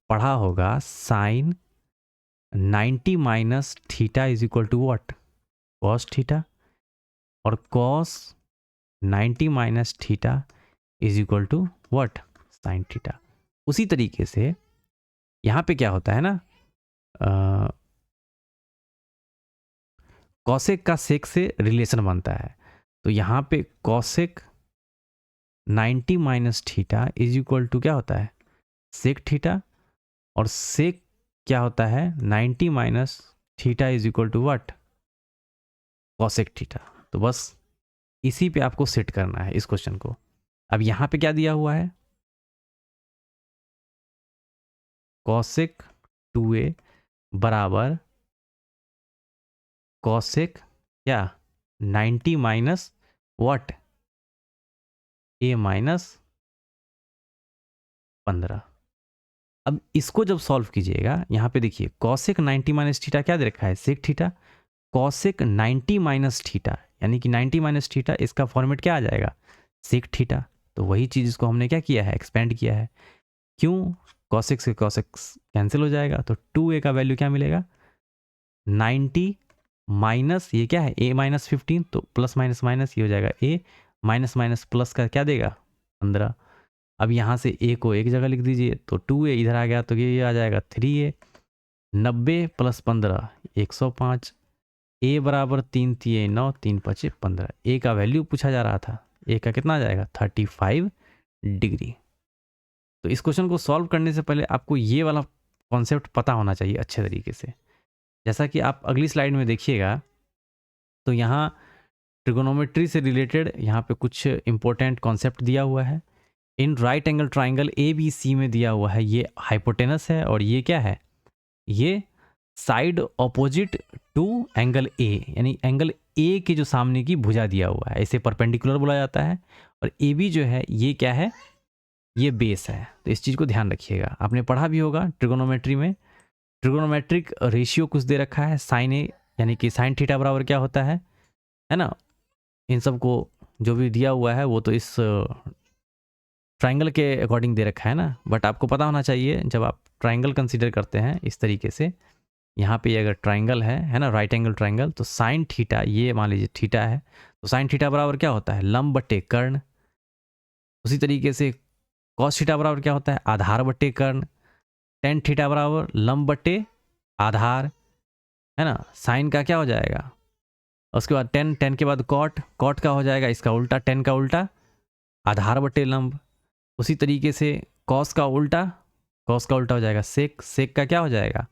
पढ़ा होगा sine 90 minus theta is equal to what, cos theta, और cos 90 minus theta is equal to what, sine theta. उसी तरीके से यहाँ पे क्या होता है ना, कॉसेक का सेक से रिलेशन बनता है, तो यहाँ पे cosec 90 minus theta is equal to क्या होता है, सेक थीटा, और सेक क्या होता है 90 minus theta is equal to what, cosec theta. तो बस इसी पे आपको सेट करना है इस क्वेश्चन को। अब यहाँ पे क्या दिया हुआ है, कॉसेक 2a बराबर कॉसेक क्या 90 माइनस व्हाट, a माइनस 15। अब इसको जब सॉल्व कीजिएगा, यहाँ पे देखिए कॉसेक 90 माइनस थीटा क्या दे रखा है, sec theta, cosec 90 minus theta यानी कि 90 माइनस थीटा, इसका फॉर्मेट क्या आ जाएगा, सेक थीटा। तो वही चीज़ इसको हमने क्या किया है, एक्सपेंड किया है। क्यों, कॉसेक से कॉसेक कैंसिल हो जाएगा, तो 2a का वैल्यू क्या मिलेगा 90 माइनस ये क्या है a माइनस 15, तो प्लस माइनस माइनस ये हो जाएगा a माइनस माइनस प्लस का क्या देगा 15। अब यहाँ से a को एक जगह लिख दीजिए, तो 2a इधर आ गया तो ये आ जाएगा 3a, 90 प्लस 15 105, a बराबर 3 3 9 3 5 15। a का वैल्यू पूछा जा रहा था, a का कितना आ जाएगा 35 डिग्री। तो इस क्वेश्चन को सॉल्व करने से पहले आपको ये वाला कॉन्सेप्ट पता होना चाहिए अच्छे तरीके से। जैसा कि आप अगली स्लाइड में देखिएगा, तो यहाँ ट्रिगोनोमेट्री से रिलेटेड यहाँ पे कुछ इंपॉर्टेंट कॉन्सेप्ट दिया हुआ है। In right angle triangle a B c में दिया हुआ है, ये हाइपोटेनस है और ये क्या है, ये side opposite to angle a, यानी एंगल ए के जो सामने की भुजा दिया हुआ है, इसे परपेंडिकुलर बोला जाता है। और ए बी जो है ये क्या है, ये बेस है। तो इस चीज़ को ध्यान रखिएगा, आपने पढ़ा भी होगा ट्रिगोनोमेट्री में, ट्रिगोनोमेट्रिक रेशियो कुछ दे रखा है साइन ए, यानी कि साइन थीटा बराबर क्या होता है ना। इन सब को जो भी दिया हुआ है वो तो इस ट्राइंगल के अकॉर्डिंग दे रखा है ना, बट आपको पता होना चाहिए जब आप ट्राइंगल कंसीडर करते हैं इस तरीके से, यहाँ पे अगर ट्राइंगल है ना, राइट एंगल ट्राइंगल, तो साइन थीटा ये मान लीजिए थीटा है, तो साइन थीटा बराबर क्या होता है लंब बट्टे कर्ण। उसी तरीके से कॉस थीटा बराबर क्या होता है आधार बट्टे कर्ण। टेन थीटा बराबर लंब बट्टे आधार, है ना। साइन का क्या हो जाएगा, उसके बाद टेन, टेन के बाद कॉट, कॉट का हो जाएगा इसका उल्टा, टेन का उल्टा आधार बट्टे लंब। उसी तरीके से कॉस का उल्टा, कॉस का उल्टा हो जाएगा सेक, सेक का क्या हो जाएगा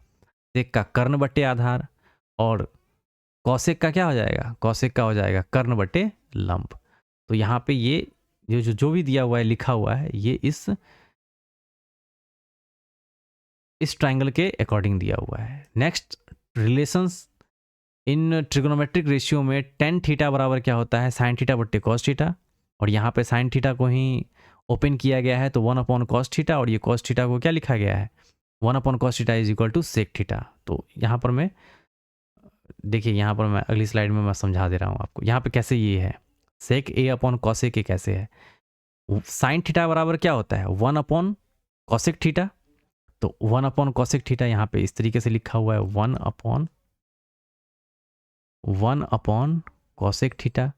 सेक का कर्ण बट्टे आधार, और कॉसेक का क्या हो जाएगा कॉसेक का हो जाएगा कर्ण बट्टे लंब। तो यहाँ पे ये जो भी दिया हुआ है लिखा हुआ है ये इस ट्राइंगल के अकॉर्डिंग दिया हुआ है। Next relations in trigonometric ratio में टेन थीटा बराबर क्या होता है साइन थीटा बट्टे कॉस थीटा, और यहाँ पे साइन थीटा को ही ओपन किया गया है तो 1 अपॉन कॉस थीटा, और ये कॉस थीटा को क्या लिखा गया है 1 upon cos theta is equal to sec theta. तो यहाँ पर मैं देखिए, यहाँ पर मैं अगली स्लाइड में मैं समझा दे रहा हूँ आपको यहाँ पे कैसे ये है सेक ए अपॉन कॉसेक ए कैसे है। साइन थीटा बराबर क्या होता है 1 अपॉन कॉसेक थीटा, तो 1 अपॉन कॉसेक थीटा यहाँ पे इस तरीके से लिखा हुआ है 1 अपॉन कॉसेक थीटा,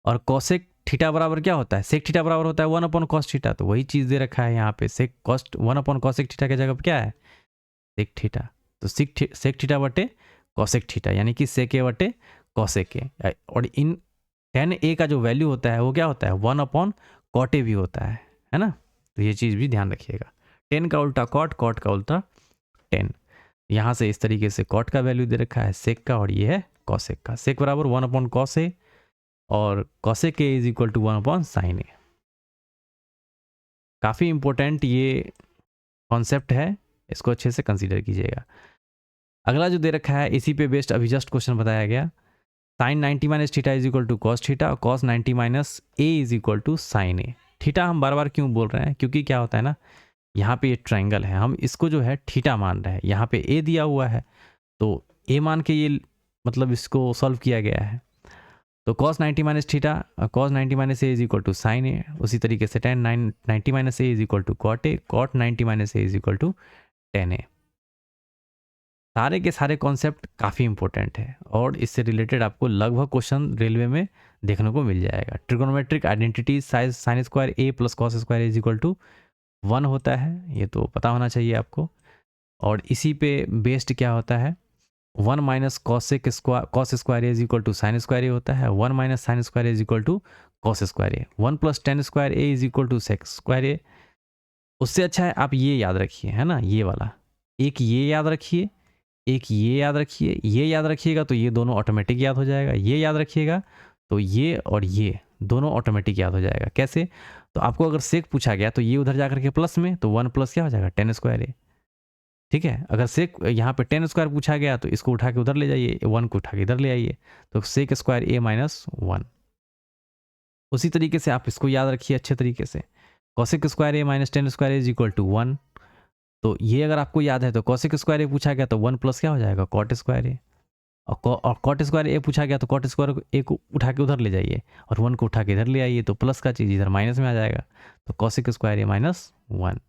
और कॉसेक थीटा बराबर क्या होता है सेक थीटा बराबर होता है 1 अपॉन कॉस थीटा, तो वही चीज़ दे रखा है यहाँ पे सेक कॉस्ट 1 अपॉन कॉसेक थीटा की जगह पर क्या है सेक थीटा, तो सेक थीटा बटे कॉसेक थीटा यानी कि सेक ए बटे कॉसेक ए। और इन टेन ए का जो वैल्यू होता है वो क्या होता है 1 अपॉन कॉट ए भी होता है ना। तो ये चीज़ भी ध्यान रखिएगा, टेन का उल्टा कॉट, कॉट का उल्टा टेन। यहाँ से इस तरीके से कॉट का वैल्यू दे रखा है सेक का, और ये है कॉसेक का। सेक बराबर 1 अपॉन कॉस ए और cosec A is equal to 1 upon sine A. काफ़ी इंपॉर्टेंट ये कॉन्सेप्ट है, इसको अच्छे से कंसीडर कीजिएगा। अगला जो दे रखा है इसी पे बेस्ड अभी जस्ट क्वेश्चन बताया गया, sine 90 minus theta is equal to cos theta, और cos 90 minus A is equal to sine A. Theta हम बार बार क्यों बोल रहे हैं, क्योंकि क्या होता है ना, यहाँ पे ये ट्राइंगल है, हम इसको जो है थीटा मान रहे हैं, यहाँ पे ए दिया हुआ है तो ए मान के ये मतलब इसको सॉल्व किया गया है। तो cos 90 minus theta, cos 90 minus A is equal to sine A. उसी तरीके से tan 90 minus A is equal to cot A, cot 90 minus A is equal to tan A. सारे के सारे कॉन्सेप्ट काफ़ी इंपॉर्टेंट है और इससे रिलेटेड आपको लगभग क्वेश्चन रेलवे में देखने को मिल जाएगा। Trigonometric identity sine square a plus cos square is equal to 1 होता है, ये तो पता होना चाहिए आपको। और इसी पे बेस्ड क्या होता है, 1 minus cos square is equal to sine square A होता है, 1 minus sine square is equal to cos square A, 1 plus tan square A is equal to sec square A. उससे अच्छा है आप ये याद रखिए, है ना, ये वाला एक ये याद रखिए, एक ये याद रखिए, ये याद रखिएगा तो ये दोनों ऑटोमेटिक याद हो जाएगा, ये याद रखिएगा तो ये और ये दोनों ऑटोमेटिक याद हो जाएगा। कैसे, तो आपको अगर सेक पूछा गया तो ये उधर जाकर के प्लस में, तो 1 प्लस क्या हो जाएगा टेन स्क्वायर ए। ठीक है, अगर सेक यहाँ पे टेन स्क्वायर पूछा गया तो इसको उठा के उधर ले जाइए, 1 को उठा के इधर ले आइए, तो सेक स्क्वायर ए माइनस 1। उसी तरीके से आप इसको याद रखिए अच्छे तरीके से, cosec square a minus ten square is equal to 1। तो ये अगर आपको याद है तो कॉसेक स्क्वायर ए पूछा गया तो 1 प्लस क्या हो जाएगा कॉट स्क्वायर ए, और कॉट स्क्वायर ए पूछा गया तो कॉट स्क्वायर ए को उठा के उधर ले जाइए और 1 को उठा के इधर ले आइए, तो प्लस का चीज़ इधर माइनस में आ जाएगा, तो cosec square a minus 1।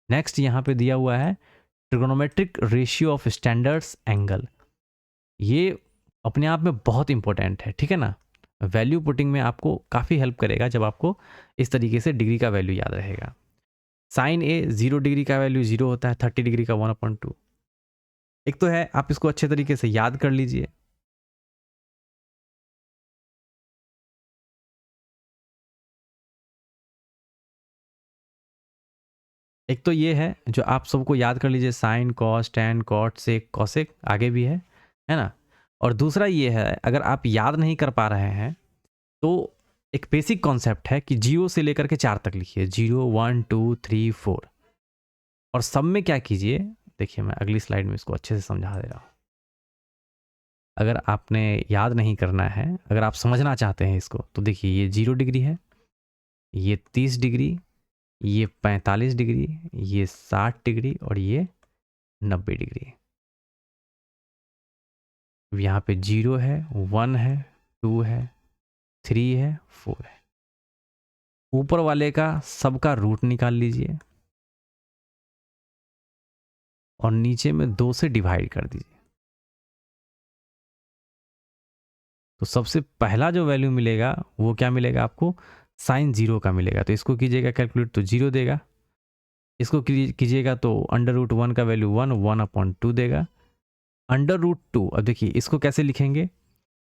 Next यहाँ पे दिया हुआ है trigonometric ratio of standards angle. ये अपने आप में बहुत इंपॉर्टेंट है, ठीक है ना। वैल्यू पुटिंग में आपको काफ़ी हेल्प करेगा जब आपको इस तरीके से डिग्री का वैल्यू याद रहेगा। साइन ए 0 डिग्री का वैल्यू 0 होता है, 30 डिग्री का 1/2। एक तो है आप इसको अच्छे तरीके से याद कर लीजिए। एक तो ये है जो आप सबको याद कर लीजिए, sine cos tan cot sec cosec, आगे भी है ना। और दूसरा ये है, अगर आप याद नहीं कर पा रहे हैं तो एक बेसिक कॉन्सेप्ट है कि 0 से लेकर के 4 तक लिखिए, 0 1 2 3 4। और सब में क्या कीजिए, देखिए मैं अगली स्लाइड में इसको अच्छे से समझा दे रहा हूँ। अगर आपने याद नहीं करना है, अगर आप समझना चाहते हैं इसको, तो देखिए ये 0 डिग्री है, ये 30 डिग्री, ये 45 डिग्री, ये 60 डिग्री और ये 90 डिग्री। यहाँ पे 0 है, 1 है, 2 है, 3 है, 4 है। ऊपर वाले का सबका रूट निकाल लीजिए और नीचे में 2 से डिवाइड कर दीजिए। तो सबसे पहला जो वैल्यू मिलेगा वो क्या मिलेगा आपको, साइन 0 का मिलेगा। तो इसको कीजिएगा कैलकुलेट तो 0 देगा, इसको कीजिएगा तो √1 का वैल्यू 1/2 देगा। √2, अब देखिए इसको कैसे लिखेंगे,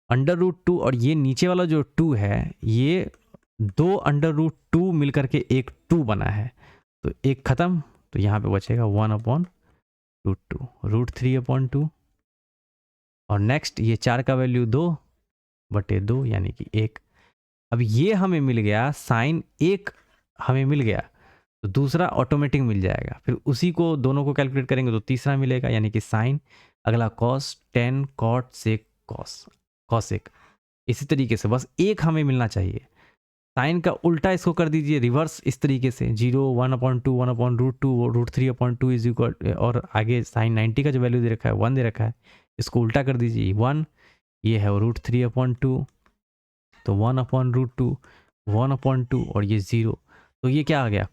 √2 और ये नीचे वाला जो 2 है, ये 2 √2 मिलकर के एक 2 बना है, तो एक खत्म, तो यहाँ पे बचेगा 1/√2, √3/2। और नेक्स्ट ये 4 का वैल्यू 2/2 यानी कि 1। अब ये हमें मिल गया, साइन 1 हमें मिल गया, तो दूसरा ऑटोमेटिक मिल जाएगा। फिर उसी को दोनों को कैलकुलेट करेंगे तो तीसरा मिलेगा, यानी कि साइन, अगला cos, ten, cot, sec, cosec. इसी तरीके से बस एक हमें मिलना चाहिए। साइन का उल्टा इसको कर दीजिए रिवर्स इस तरीके से, 0 1/2 1/√2 √3/2 इज इक्वल, और आगे साइन 90 का जो वैल्यू दे रखा है 1 दे रखा है, इसको उल्टा कर दीजिए 1, ये है √3/2, तो 1/√2 1/2 और ये 0, तो ये क्या आ गया,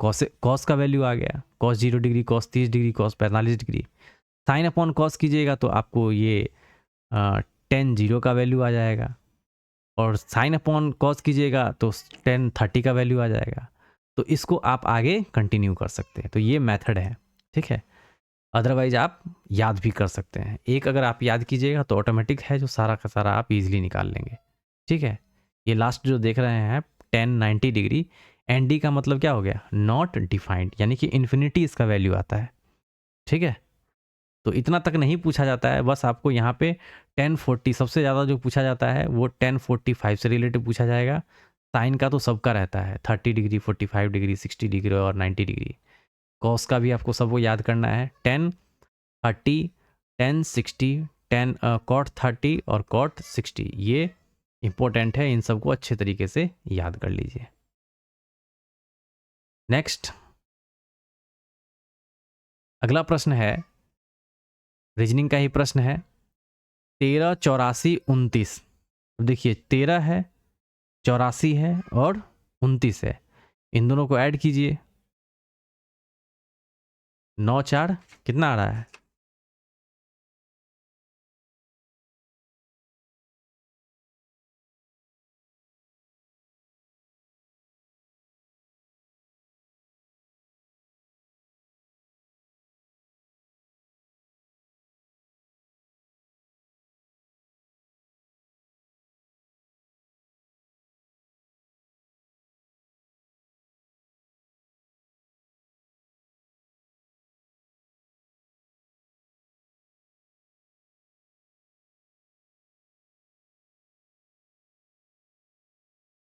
कॉस का वैल्यू आ गया, cos 0 degree, cos 30 degree, cos 45 degree. Sine upon cos कीजिएगा तो आपको ये टेन 0 का वैल्यू आ जाएगा, और साइन अपॉन कॉस कीजिएगा तो टेन 30 का वैल्यू आ जाएगा। तो इसको आप आगे कंटिन्यू कर सकते हैं, तो ये मेथड है, ठीक है। अदरवाइज आप याद भी कर सकते हैं, एक अगर आप याद कीजिएगा तो ऑटोमेटिक है जो सारा का सारा आप इजीली निकाल लेंगे, ठीक है। ये लास्ट जो देख रहे हैं 10 90 डिग्री, एन डी का मतलब क्या हो गया, नॉट डिफाइंड, यानी कि इन्फिनिटी इसका वैल्यू आता है, ठीक है। तो इतना तक नहीं पूछा जाता है, बस आपको यहाँ पे 1040 सबसे ज़्यादा जो पूछा जाता है वो 1045 से रिलेटेड पूछा जाएगा। साइन का तो सबका रहता है, 30 डिग्री 45 डिग्री 60 डिग्री और 90 डिग्री। कॉस का भी आपको सबको याद करना है, 10 30 10 60 10 कॉट 30 और कॉट 60, ये इंपॉर्टेंट है, इन सबको अच्छे तरीके से याद कर लीजिए। नेक्स्ट अगला प्रश्न है, रीजनिंग का ही प्रश्न है, 13 84 29 अब देखिए 13 है, 84 है और 29 है, इन दोनों को ऐड कीजिए। 9 4 कितना आ रहा है?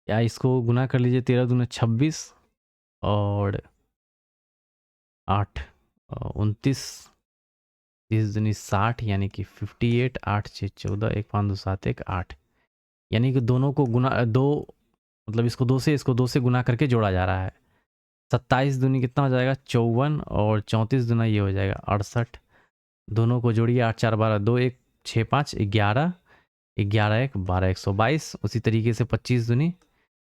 या इसको गुना कर लीजिए, 13 दूना 26 और 8 29, 30 दूनी 60 यानी कि 58, 8 6 14, 1 5 2 7 1 8, यानी कि दोनों को गुना दो, मतलब इसको दो से गुना करके जोड़ा जा रहा है। 27 दूनी कितना हो जाएगा? 54 और 34 दूना ये हो जाएगा 68। दोनों को जोड़िए, 8 4 12, 2 1 6 5 11, 11 1 12, 122। उसी तरीके से 25 दूनी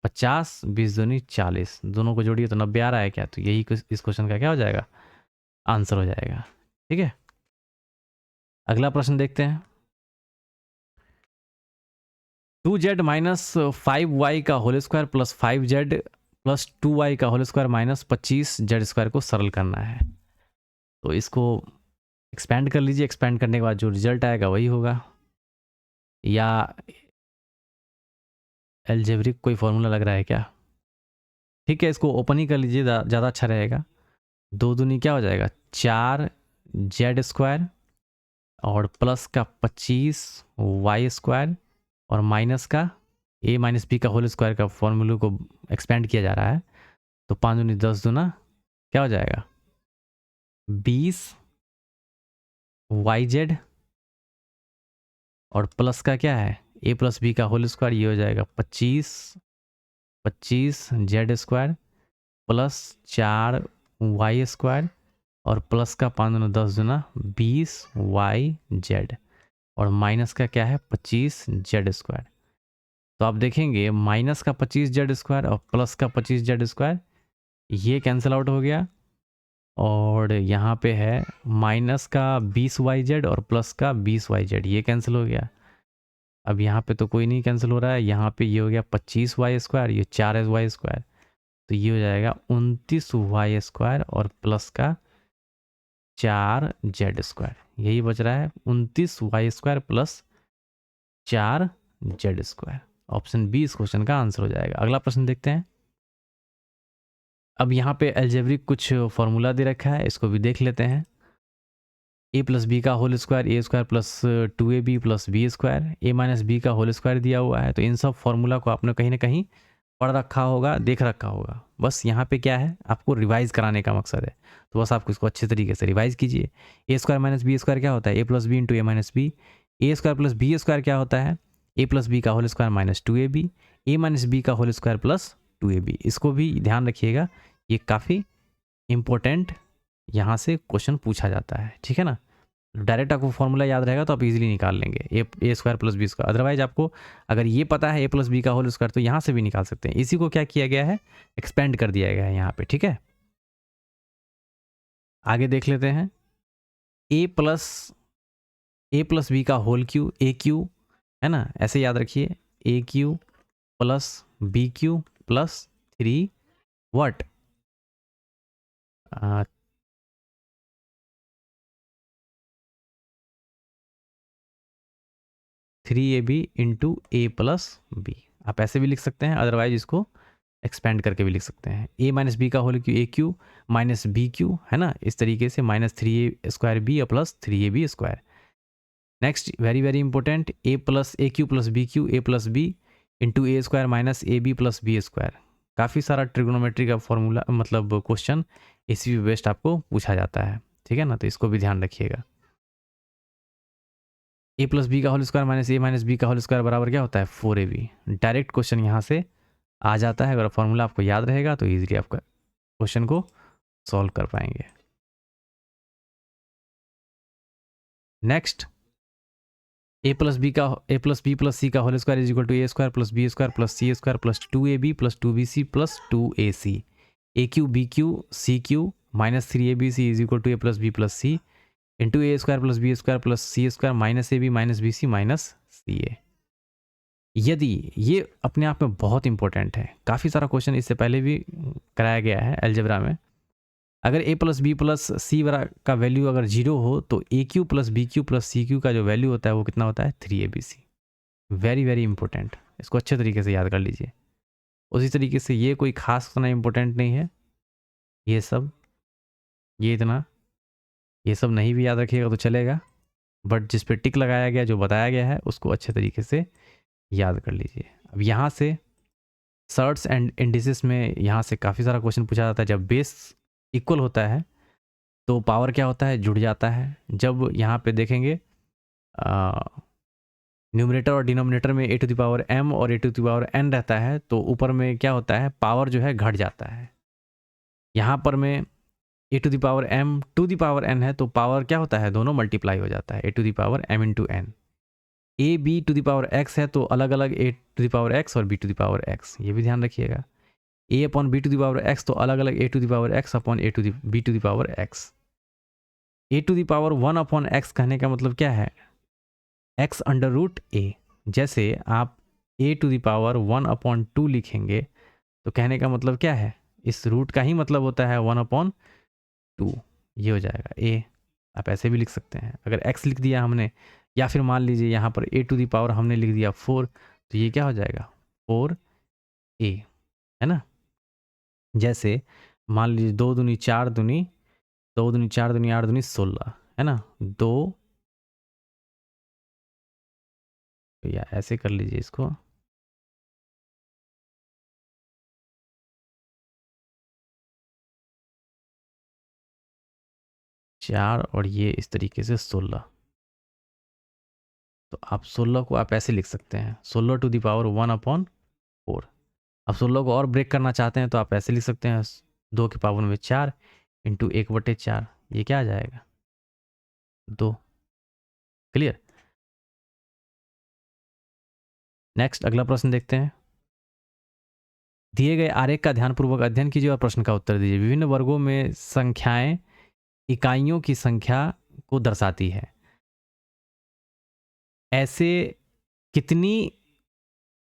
50, 20 दूनी 40, दोनों को जोड़िए तो 90 आ रहा है क्या? तो यही इस क्वेश्चन का क्या हो जाएगा? आंसर हो जाएगा। ठीक है, अगला प्रश्न देखते हैं। 2z माइनस 5y का whole square plus 5z plus 2y का whole square minus 25z square को सरल करना है। तो इसको एक्सपेंड कर लीजिए, एक्सपेंड करने के बाद जो रिजल्ट आएगा वही होगा, या एल्जेब्रिक कोई फॉर्मूला लग रहा है क्या? ठीक है, इसको ओपन ही कर लीजिए, ज़्यादा अच्छा रहेगा। 2 दूनी क्या हो जाएगा? 4z स्क्वायर और प्लस का 25y स्क्वायर और माइनस का a माइनस बी का होल स्क्वायर का फॉर्मूले को एक्सपेंड किया जा रहा है। तो 5 दूनी 10 दूना क्या हो जाएगा? 20 yz और प्लस का क्या है? a प्लस बी का होल स्क्वायर, ये हो जाएगा 25 Z square plus 4y square और प्लस का 5 दूना 10 दूना 20yz और माइनस का क्या है? 25z square. तो आप देखेंगे माइनस का 25z स्क्वायर और प्लस का 25z स्क्वायर ये कैंसिल आउट हो गया, और यहाँ पे है माइनस का 20yz और प्लस का 20yz, ये कैंसिल हो गया। अब यहाँ पे तो कोई नहीं कैंसिल हो रहा है, यहाँ पे ये हो गया 25y स्क्वायर, ये 4y स्क्वायर, तो ये हो जाएगा 29y स्क्वायर और प्लस का 4z स्क्वायर, यही बच रहा है 29y square plus 4z square. Option b इस क्वेश्चन का आंसर हो जाएगा। अगला प्रश्न देखते हैं। अब यहाँ पे एल्जेब्रिक कुछ फॉर्मूला दे रखा है, इसको भी देख लेते हैं। a प्लस बी का whole square, a square plus 2ab plus B square, a minus b का होल स्क्वायर दिया हुआ है। तो इन सब फॉर्मूला को आपने कहीं ना कहीं पढ़ रखा होगा, देख रखा होगा। बस यहाँ पे क्या है, आपको रिवाइज कराने का मकसद है, तो बस आपको इसको अच्छे तरीके से रिवाइज कीजिए। ए स्क्वायर माइनस बी स्क्वायर क्या होता है? A plus b into A minus b. A square plus B square क्या होता है? ए प्लस बी का होल स्क्वायर माइनस 2ab, ए माइनस बी का होल स्क्वायर प्लस 2ab। इसको भी ध्यान रखिएगा, ये काफ़ी इंपॉर्टेंट यहाँ से क्वेश्चन पूछा जाता है। ठीक है ना, डायरेक्ट आपको फॉर्मूला याद रहेगा तो आप इजीली निकाल लेंगे, A square plus B square. Otherwise आपको अगर ये पता है ए प्लस बी का होल स्क्वायर, तो यहाँ से भी निकाल सकते हैं। इसी को क्या किया गया है? एक्सपेंड कर दिया गया है यहाँ पे। ठीक है, आगे देख लेते हैं। ए प्लस बी का होल क्यू, ए क्यू है ना, ऐसे याद रखिए, A cube plus B cube plus 3 वट 3ab into A plus B, आप ऐसे भी लिख सकते हैं, अदरवाइज इसको एक्सपेंड करके भी लिख सकते हैं। ए माइनस बी का होल क्यू, ए क्यू माइनस बी क्यू है ना, इस तरीके से minus 3a square b plus 3ab square. Next very very important, a cube plus b into A square minus A b plus B square. काफ़ी सारा trigonometry का formula, मतलब question इसी भी बेस्ट आपको पूछा जाता है। ठीक है ना, तो इसको भी ध्यान रखिएगा। ए प्लस बी का होल स्क्वायर माइनस ए माइनस बी का होल स्क्वायर बराबर क्या होता है? 4ab। डायरेक्ट क्वेश्चन यहाँ से आ जाता है, अगर फॉर्मूला आपको याद रहेगा तो इजीली आपका क्वेश्चन को सॉल्व कर पाएंगे। Next A plus B plus C का whole square is equal to A square plus B square plus C square plus 2ab plus 2bc plus 2ac। A cube B cube C cube minus 3abc is equal to A plus B plus C into A square plus B square plus C square minus A B minus B C minus C A. यदि ये अपने आप में बहुत important है, काफ़ी सारा question इससे पहले भी कराया गया है अलजेब्रा में। अगर a plus B plus C का वैल्यू अगर 0 हो तो A cube plus B cube plus C cube का जो वैल्यू होता है वो कितना होता है 3abc। वेरी वेरी इंपॉर्टेंट, इसको अच्छे तरीके से याद कर लीजिए। उसी तरीके से ये कोई खास उतना इंपॉर्टेंट नहीं है, ये सब ये इतना ये सब नहीं भी याद रखिएगा तो चलेगा, बट जिस पे टिक लगाया गया जो बताया गया है उसको अच्छे तरीके से याद कर लीजिए। अब यहाँ से सर्ट्स एंड इंडिसेस में यहाँ से काफ़ी सारा क्वेश्चन पूछा जाता है। जब बेस इक्वल होता है तो पावर क्या होता है, जुड़ जाता है। जब यहाँ पे देखेंगे न्यूमरेटर और डिनोमिनेटर में a to the power m और a to the power n रहता है तो ऊपर में क्या होता है, पावर जो है घट जाता है। यहाँ पर में a to the power m to the power n है तो पावर क्या होता है, दोनों मल्टीप्लाई हो जाता है, a to the power m into n। a b to the power x है तो अलग अलग a to the power x और b to the power x, ये भी ध्यान रखिएगा। a upon b to the power x तो अलग अलग a to the power x upon a to the b to the power x। a to the power 1 upon x कहने का मतलब क्या है, x अंडर रूट a। जैसे आप a to the power 1 upon 2 लिखेंगे तो कहने का मतलब क्या है, इस रूट का ही मतलब होता है 1 अपॉन 2, ये हो जाएगा a। आप ऐसे भी लिख सकते हैं अगर x लिख दिया हमने, या फिर मान लीजिए यहाँ पर a टू द पावर हमने लिख दिया 4 तो ये क्या हो जाएगा 4a, है ना। जैसे मान लीजिए 2 दूनी 4 दूनी 2 दूनी 4 दूनी 8 दूनी 16, है ना। 2 या ऐसे कर लीजिए इसको, चार और ये इस तरीके से 16। तो आप 16 को आप ऐसे लिख सकते हैं 16 टू द पावर 1 अपॉन 4। अब 16 को और ब्रेक करना चाहते हैं तो आप ऐसे लिख सकते हैं 2 के पावर में 4 इंटू 1/4, ये क्या आ जाएगा 2। क्लियर। नेक्स्ट अगला प्रश्न देखते हैं। दिए गए आरेख का ध्यानपूर्वक अध्ययन कीजिए और प्रश्न का उत्तर दीजिए। विभिन्न वर्गों में संख्याएं इकाइयों की संख्या को दर्शाती है। ऐसे कितनी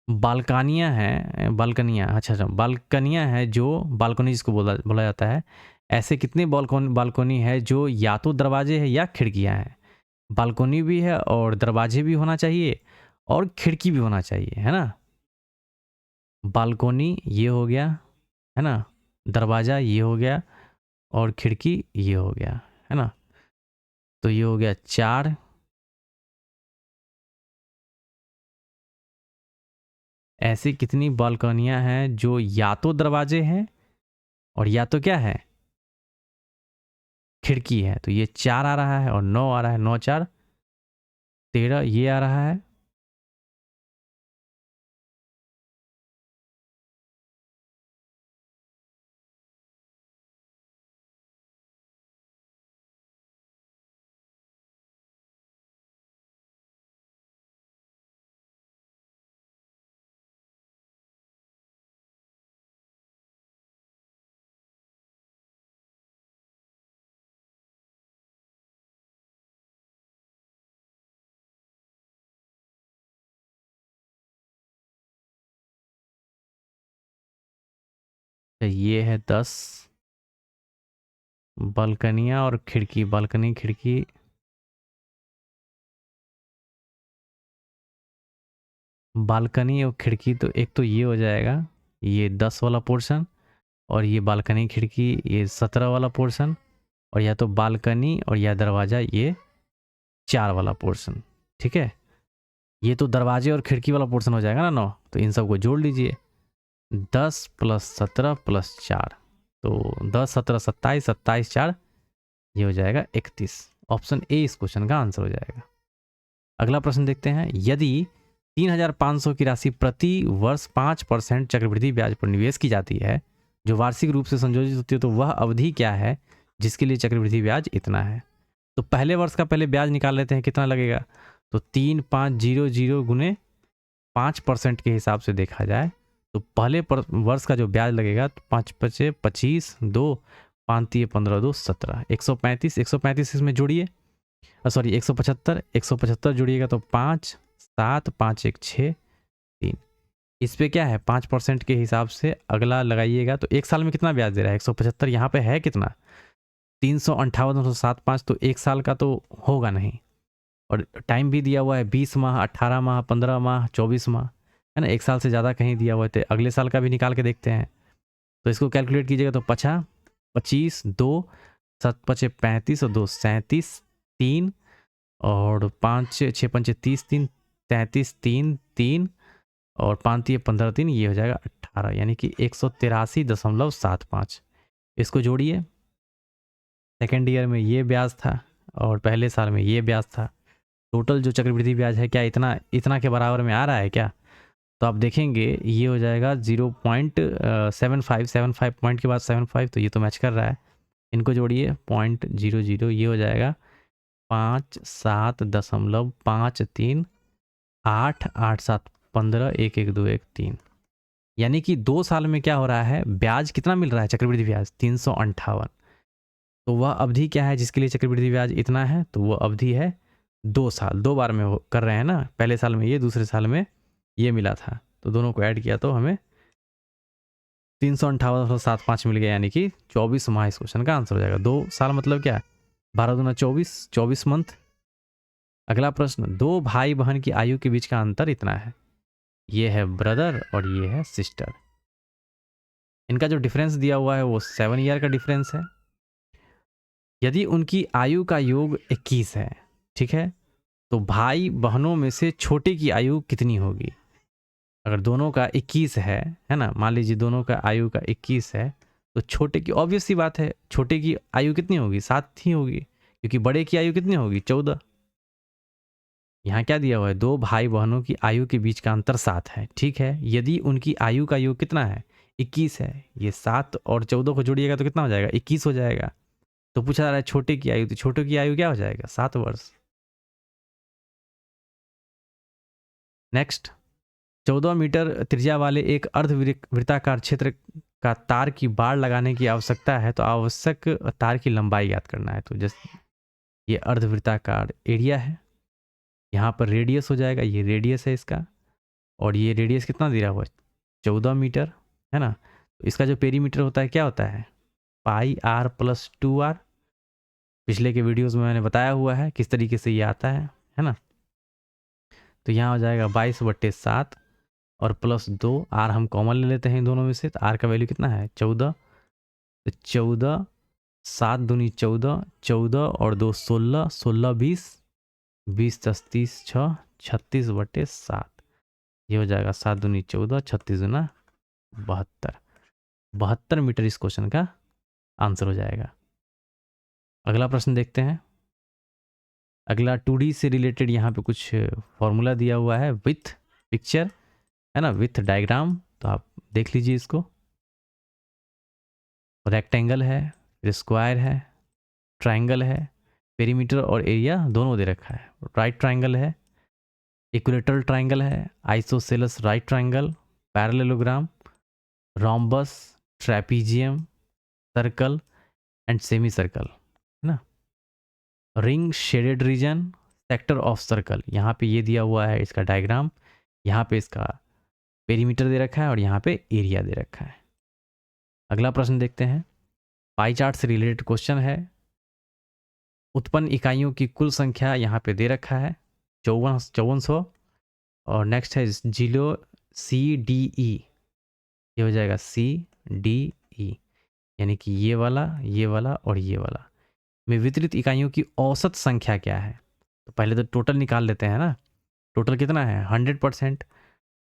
बालकनियां हैं, बालकनियां हैं जो बालकनी जिसको बोला जाता है, ऐसे कितने बालकनी है जो या तो दरवाजे है या खिड़कियां हैं। बालकनी भी है और दरवाजे भी होना चाहिए और खिड़की भी होना चाहिए, है ना। बालकनी ये हो गया, है ना, दरवाजा ये हो गया और खिड़की ये हो गया, है ना। तो ये हो गया 4। ऐसी कितनी बालकनियां हैं जो या तो दरवाजे हैं और या तो क्या है, खिड़की है। तो ये 4 आ रहा है और 9 आ रहा है, 9 4 13 ये आ रहा है। ये है 10 बालकनियां और खिड़की, बालकनी खिड़की, बालकनी और खिड़की। तो एक तो ये हो जाएगा ये 10 वाला पोर्शन, और ये बालकनी खिड़की ये 17 वाला पोर्शन, और या तो बालकनी और या दरवाज़ा ये 4 वाला पोर्शन। ठीक है, ये तो दरवाजे और खिड़की वाला पोर्शन हो जाएगा ना 9। तो इन सबको जोड़ लीजिए, 10 + 17 + 4, तो 10 17 27 27 4 ये हो जाएगा 31। ऑप्शन ए इस क्वेश्चन का आंसर हो जाएगा। अगला प्रश्न देखते हैं। यदि 3500 की राशि प्रति वर्ष 5% चक्रवृद्धि ब्याज पर निवेश की जाती है जो वार्षिक रूप से संयोजित होती है, तो वह अवधि क्या है जिसके लिए चक्रवृद्धि ब्याज इतना है। तो पहले वर्ष का पहले ब्याज निकाल लेते हैं, कितना लगेगा। तो 3500 गुने 5% के हिसाब से देखा जाए तो पहले वर्ष का जो ब्याज लगेगा तो 5 पचे 25, 2 5 तिये 15, 2 17, 135 इसमें जोड़िए, सॉरी 175 जोड़िएगा तो 5 7 5 1 6 3। इस पे क्या है 5% के हिसाब से अगला लगाइएगा तो एक साल में कितना ब्याज दे रहा है 175, यहाँ पे है कितना 358,975, तो एक साल का तो होगा नहीं। और टाइम भी दिया हुआ है 20 माह, 18 माह, 15 माह, 24 माह, है ना, एक साल से ज़्यादा कहीं दिया हुआ है। तो अगले साल का भी निकाल के देखते हैं। तो इसको कैलकुलेट कीजिएगा तो 25, 2 7 पचे 35 और 2 37, 3 और 5 6 पंचे 30, 3 33, 3 3 और 5 तिये 15, 3, ये हो जाएगा 18, यानी कि 183.75। इसको जोड़िए, सेकेंड ईयर में ये ब्याज था और पहले साल में ये ब्याज था। टोटल जो चक्रवृद्धि ब्याज है क्या इतना के बराबर में आ रहा है क्या? तो आप देखेंगे ये हो जाएगा 0.75 पॉइंट के बाद 75, तो ये तो मैच कर रहा है। इनको जोड़िए 0.00, ये हो जाएगा 57.5388 1 1 2 1 3, यानी कि 2 साल में क्या हो रहा है, ब्याज कितना मिल रहा है चक्रवृद्धि ब्याज 358। तो वह अवधि क्या है जिसके लिए चक्रवृद्धि ब्याज इतना है, तो वह अवधि है 2 साल। 2 बार में कर रहे हैं ना, पहले साल में ये, दूसरे साल में ये मिला था, तो दोनों को ऐड किया तो हमें 358.75 मिल गया, यानी कि 24 माह इस क्वेश्चन का आंसर हो जाएगा। 2 साल मतलब क्या, 12 दूना 24 मंथ। अगला प्रश्न, 2 भाई बहन की आयु के बीच का अंतर इतना है, ये है ब्रदर और ये है सिस्टर। इनका जो डिफरेंस दिया हुआ है वो 7 ईयर का डिफरेंस है। यदि उनकी आयु का योग 21 है, ठीक है, तो भाई बहनों में से छोटे की आयु कितनी होगी? अगर दोनों का 21 है ना, मान लीजिए दोनों का आयु का 21 है, तो छोटे की ऑब्वियस सी बात है, छोटे की आयु कितनी होगी 7 ही होगी, क्योंकि बड़े की आयु कितनी होगी 14। यहाँ क्या दिया हुआ है, 2 भाई बहनों की आयु के बीच का अंतर 7 है, ठीक है। यदि उनकी आयु का योग कितना है 21 है, ये 7 और 14 को जोड़िएगा तो कितना हो जाएगा 21 हो जाएगा। तो पूछा जा रहा है छोटे की आयु, तो छोटे की आयु क्या हो जाएगा 7 वर्ष। नेक्स्ट, 14 मीटर त्रिज्या वाले एक अर्धवृत्ताकार क्षेत्र का तार की बाड़ लगाने की आवश्यकता है, तो आवश्यक तार की लंबाई याद करना है। तो जैसे ये अर्धवृत्ताकार एरिया है, यहाँ पर रेडियस हो जाएगा, ये रेडियस है इसका, और ये रेडियस कितना दिया हुआ है 14 मीटर, है ना। तो इसका जो पेरीमीटर होता है क्या होता है पाई r + 2r। पिछले के वीडियोस में मैंने बताया हुआ है किस तरीके से ये आता है ना। तो यहाँ हो जाएगा 22/7 और +2, आर हम कॉमन ले लेते हैं इन दोनों में से, तो आर का वैल्यू कितना है 14, तो 14 7 दूनी 14, 14 और 2 16, 16 20, 20 10 30 6 36/7, ये हो जाएगा 7 दूनी 14, 36 दूना 72, 72 मीटर इस क्वेश्चन का आंसर हो जाएगा। अगला प्रश्न देखते हैं। अगला 2D से रिलेटेड यहाँ पे कुछ फॉर्मूला दिया हुआ है विथ पिक्चर, है ना, विथ डायग्राम, तो आप देख लीजिए इसको। रेक्टेंगल है, फिर स्क्वायर है, ट्राइंगल है, पेरीमीटर और एरिया दोनों दे रखा है। राइट ट्राइंगल है, इक्वेटोरियल ट्राइंगल है, isosceles right triangle, parallelogram, rhombus, trapezium, circle and semi circle, है ना। Ring, shaded region, sector of circle, यहाँ पे ये दिया हुआ है इसका डायग्राम, यहाँ पे इसका पेरीमीटर दे रखा है और यहाँ पे एरिया दे रखा है। अगला प्रश्न देखते हैं। पाई चार्ट से रिलेटेड क्वेश्चन है। उत्पन्न इकाइयों की कुल संख्या यहाँ पे दे रखा है 5400, और नेक्स्ट है जीरो CDE, ये हो जाएगा CDE, यानी कि ये वाला और ये वाला में वितरित इकाइयों की औसत संख्या क्या है। तो पहले तो टोटल निकाल लेते हैं ना। टोटल कितना है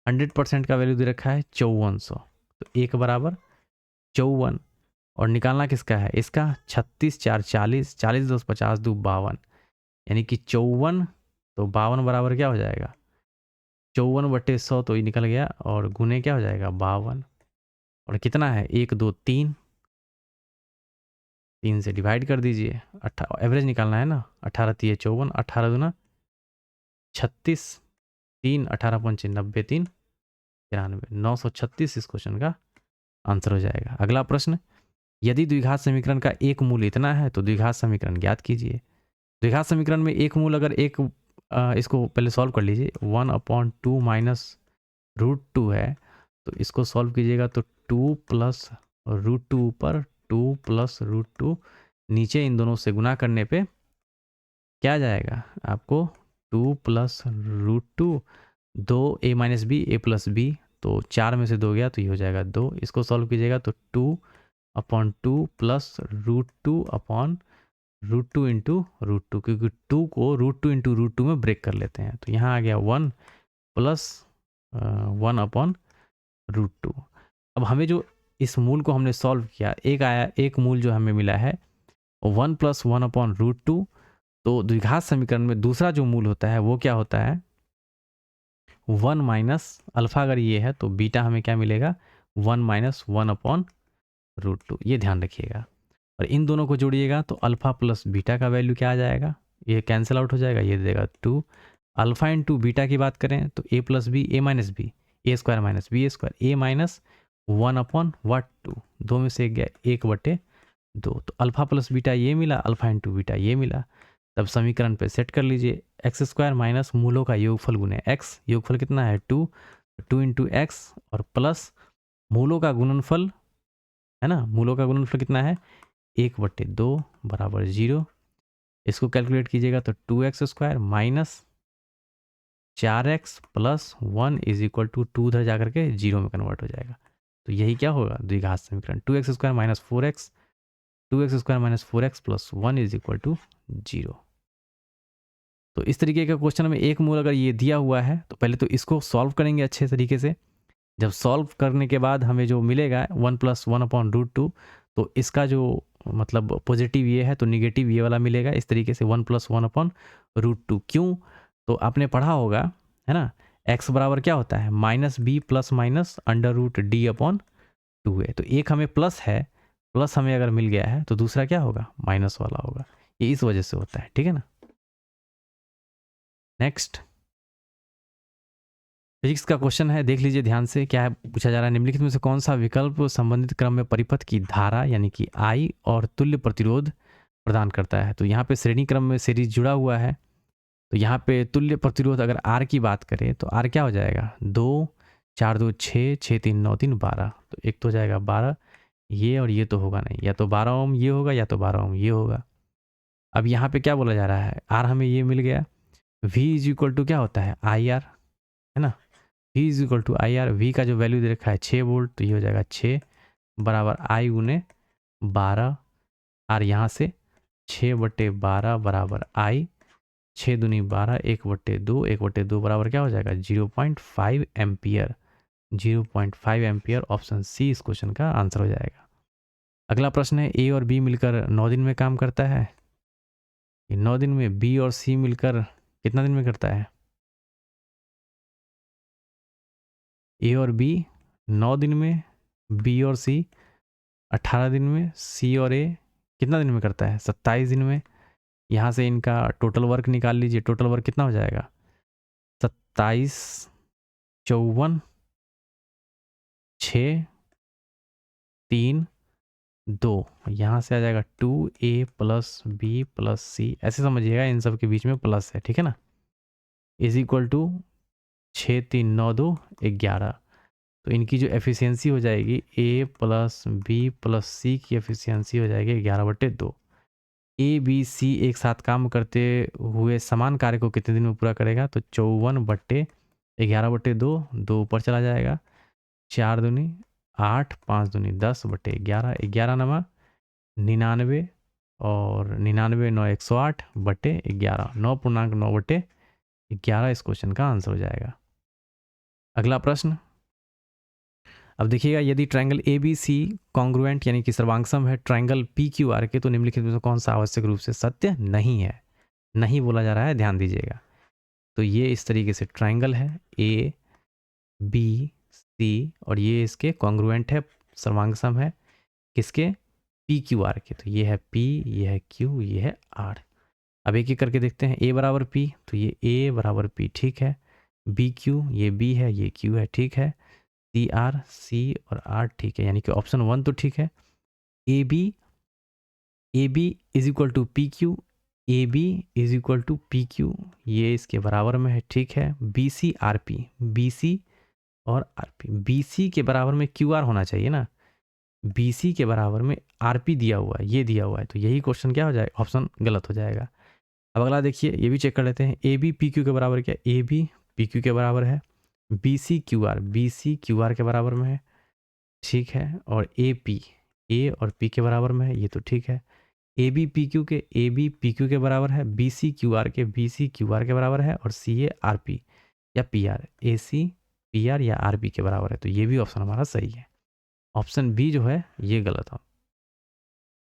100% का वैल्यू दे रखा है 5400, तो 1 बराबर 54, और निकालना किसका है इसका 36 4 40, 40 2 50 2 52, यानी कि 54, तो 52 बराबर क्या हो जाएगा 54/100, तो ये निकल गया, और गुने क्या हो जाएगा 52, और कितना है 1 2 3, 3 से डिवाइड कर दीजिए, एवरेज निकालना है ना, 18 3 54, 18 दूना 36 3 18 पंचे 90 3 93 936 इस क्वेश्चन का आंसर हो जाएगा। अगला प्रश्न, यदि द्विघात समीकरण का एक मूल इतना है तो द्विघात समीकरण ज्ञात कीजिए। द्विघात समीकरण में एक मूल अगर एक इसको पहले सॉल्व कर लीजिए, 1/2 माइनस √2 है, तो इसको सॉल्व कीजिएगा तो 2 प्लस √2 ऊपर 2 प्लस √2 नीचे, इन दोनों से गुना करने पे क्या आ जाएगा आपको 2 plus √2 2 a minus b a plus b, तो 4 में से 2 गया तो ये हो जाएगा 2। इसको सॉल्व कीजिएगा तो 2/2 प्लस √2 अपॉन √2 इंटू √2, क्योंकि 2 को √2 इंटू √2 में ब्रेक कर लेते हैं, तो यहाँ आ गया 1 प्लस 1/√2। अब हमें जो इस मूल को हमने सॉल्व किया, एक मूल जो हमें मिला है 1 प्लस 1/√2, तो द्विघात समीकरण में दूसरा जो मूल होता है वो क्या होता है 1 माइनस अल्फा, अगर ये है तो बीटा हमें क्या मिलेगा 1 माइनस 1/√2, ये ध्यान रखिएगा। और इन दोनों को जोड़िएगा तो अल्फा प्लस बीटा का वैल्यू क्या आ जाएगा, ये कैंसिल आउट हो जाएगा, ये देगा 2। अल्फा इंटू बीटा की बात करें तो a plus b a minus b a square minus b square a minus 1/2, 2 में से एक गया 1/2, तो अल्फा प्लस बीटा ये मिला, अल्फा इंटू बीटा ये मिला। तब समीकरण पे सेट कर लीजिए, एक्स स्क्वायर माइनस मूलों का योगफल गुने एक्स, योगफल कितना है 2 इंटू एक्स, और प्लस मूलों का गुणनफल है ना, मूलों का गुणनफल कितना है 1/2 बराबर 0। इसको कैलकुलेट कीजिएगा तो 2x square minus 4x plus 1 is equal to 2 उधर जाकर के 0 में कन्वर्ट हो जाएगा। तो यही क्या होगा द्विघात समीकरण 2x square minus 4x, 2x square minus 4x plus 1 is equal to 0। तो इस तरीके का क्वेश्चन में एक मूल अगर ये दिया हुआ है तो पहले तो इसको सॉल्व करेंगे अच्छे तरीके से। जब सॉल्व करने के बाद हमें जो मिलेगा 1 प्लस 1/√2, तो इसका जो मतलब पॉजिटिव ये है तो निगेटिव ये वाला मिलेगा, इस तरीके से 1 प्लस 1/√2। क्यों, तो आपने पढ़ा होगा है ना, x बराबर क्या होता है minus B plus minus √d/2 है, तो एक हमें प्लस है, प्लस हमें अगर मिल गया है तो दूसरा क्या होगा माइनस वाला होगा, ये इस वजह से होता है, ठीक है ना। नेक्स्ट फिजिक्स का क्वेश्चन है, देख लीजिए ध्यान से क्या है पूछा जा रहा है। निम्नलिखित में से कौन सा विकल्प संबंधित क्रम में परिपथ की धारा यानी कि I और तुल्य प्रतिरोध प्रदान करता है। तो यहाँ पे श्रेणी क्रम में सीरीज जुड़ा हुआ है, तो यहाँ पे तुल्य प्रतिरोध अगर R की बात करें तो R क्या हो जाएगा 2 4 2 6 6 3 9 3 12, तो एक तो हो जाएगा 12 ये, और ये तो होगा नहीं, या तो 12 ओम ये होगा या तो 12 ओम ये होगा। अब यहाँ पे क्या बोला जा रहा है, R हमें ये मिल गया, V इज इक्वल टू क्या होता है IR है ना, V is equal to IR, V का जो वैल्यू दे रखा है 6 वोल्ट, तो ये हो जाएगा 6 बराबर I गुने 12, R यहाँ से 6/12 बराबर I, 6 दूनी 12 1/2, 1/2 बराबर क्या हो जाएगा 0.5 एम्पियर, 0.5 एम्पियर। ऑप्शन सी इस क्वेश्चन का आंसर हो जाएगा। अगला प्रश्न है, ए और बी मिलकर 9 दिन में काम करता है, 9 दिन में बी और सी मिलकर कितना दिन में करता है, ए और बी 9 दिन में, बी और सी 18 दिन में, सी और ए कितना दिन में करता है 27 दिन में। यहाँ से इनका टोटल वर्क निकाल लीजिए, टोटल वर्क कितना हो जाएगा 27 54 6 3 2, यहाँ से आ जाएगा 2a प्लस बी प्लस सी, ऐसे समझिएगा इन सब के बीच में प्लस है, ठीक है ना, इज इक्वल टू 6 3 9 2 11। तो इनकी जो एफिशिएंसी हो जाएगी a प्लस बी प्लस सी की एफिशिएंसी हो जाएगी 11/2। ए बी सी एक साथ काम करते हुए समान कार्य को कितने दिन में पूरा करेगा, तो 54/11/2, 2 ऊपर चला जाएगा, 4 दूनी 8 5 दूनी 10/11, 11 नमा 99, और 99 9 108/11, 9.9/11 इस क्वेश्चन का आंसर हो जाएगा। अगला प्रश्न, अब देखिएगा, यदि triangle A B C congruent यानी कि सर्वांगसम है ट्रायंगल पी क्यू आर के, तो निम्नलिखित में से कौन सा आवश्यक रूप से सत्य नहीं है, नहीं बोला जा रहा है, ध्यान दीजिएगा। तो ये इस तरीके से ट्रायंगल है ए बी सी, और ये इसके कॉन्ग्रुएंट है, सर्वांगसम है किसके पी क्यू आर के, तो ये है पी, ये है क्यू, ये है आर। अब एक एक करके देखते हैं। ए बराबर पी, तो ये ए बराबर पी, ठीक है। बी क्यू, ये बी है, ये क्यू है, ठीक है। सी और आर, ठीक है, यानी कि ऑप्शन 1 तो ठीक है। A B is equal to P Q, A B is equal to P Q, ये इसके बराबर में है, ठीक है। B C R P, B C और आर पी, बी सी के बराबर में क्यू आर होना चाहिए ना, बी सी के बराबर में आर पी दिया हुआ है, ये दिया हुआ है, तो यही क्वेश्चन क्या हो जाएगा, ऑप्शन गलत हो जाएगा। अब अगला देखिए, ये भी चेक कर लेते हैं। ए बी पी क्यू के बराबर क्या, ए बी पी क्यू के बराबर है। बी सी क्यू आर के बराबर में है, ठीक है। और ए पी, ए और पी के बराबर में है, ये तो ठीक है। ए बी पी क्यू के बराबर है, बी सी क्यू आर के बराबर है, और सी ए आर पी या पी आर, ए सी पी आर या आर पी के बराबर है, तो ये भी ऑप्शन हमारा सही है। ऑप्शन बी जो है ये गलत है,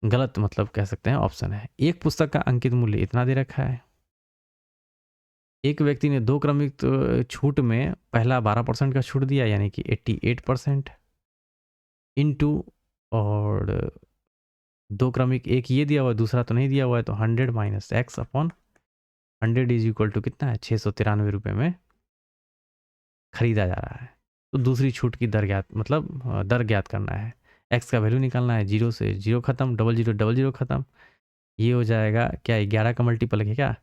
गलत मतलब कह सकते हैं ऑप्शन है। एक पुस्तक का अंकित मूल्य इतना दे रखा है। एक व्यक्ति ने 2 क्रमिक छूट में पहला 12% का छूट दिया, यानी कि 88% इनटू, और 2 क्रमिक एक ये दिया हुआ है, दूसरा तो नहीं दिया हुआ है, तो 100 minus x upon 100 is equal to कितना है, 693 में खरीदा जा रहा है। तो दूसरी छूट की दर ज्ञात, मतलब दर ज्ञात करना है। एक्स का वैल्यू निकालना है, 0 से 0 खत्म, 0000 खत्म, ये हो जाएगा क्या, 11 का मल्टीपल है क्या,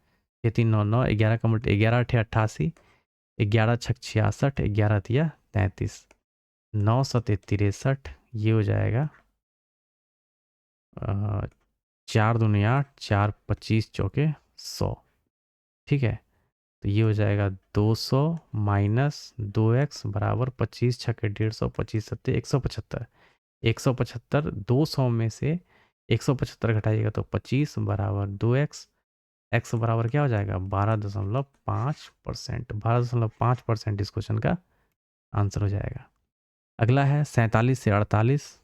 6399, 11 का मल्टी, 11 अठे 88, 11 छक 66, 11 तिया 33, 9 सते 63, ये हो जाएगा 4 दूनी 8, 4 25 चौके 100, ठीक है। तो ये हो जाएगा 200 माइनस 2x बराबर 25 छके 150, 25 सत्ते 175, 175, 200 में से 175 घटाइएगा तो 25 बराबर 2x, x बराबर क्या हो जाएगा 12.5%, 12.5% इस क्वेश्चन का आंसर हो जाएगा। अगला है 47 से 48,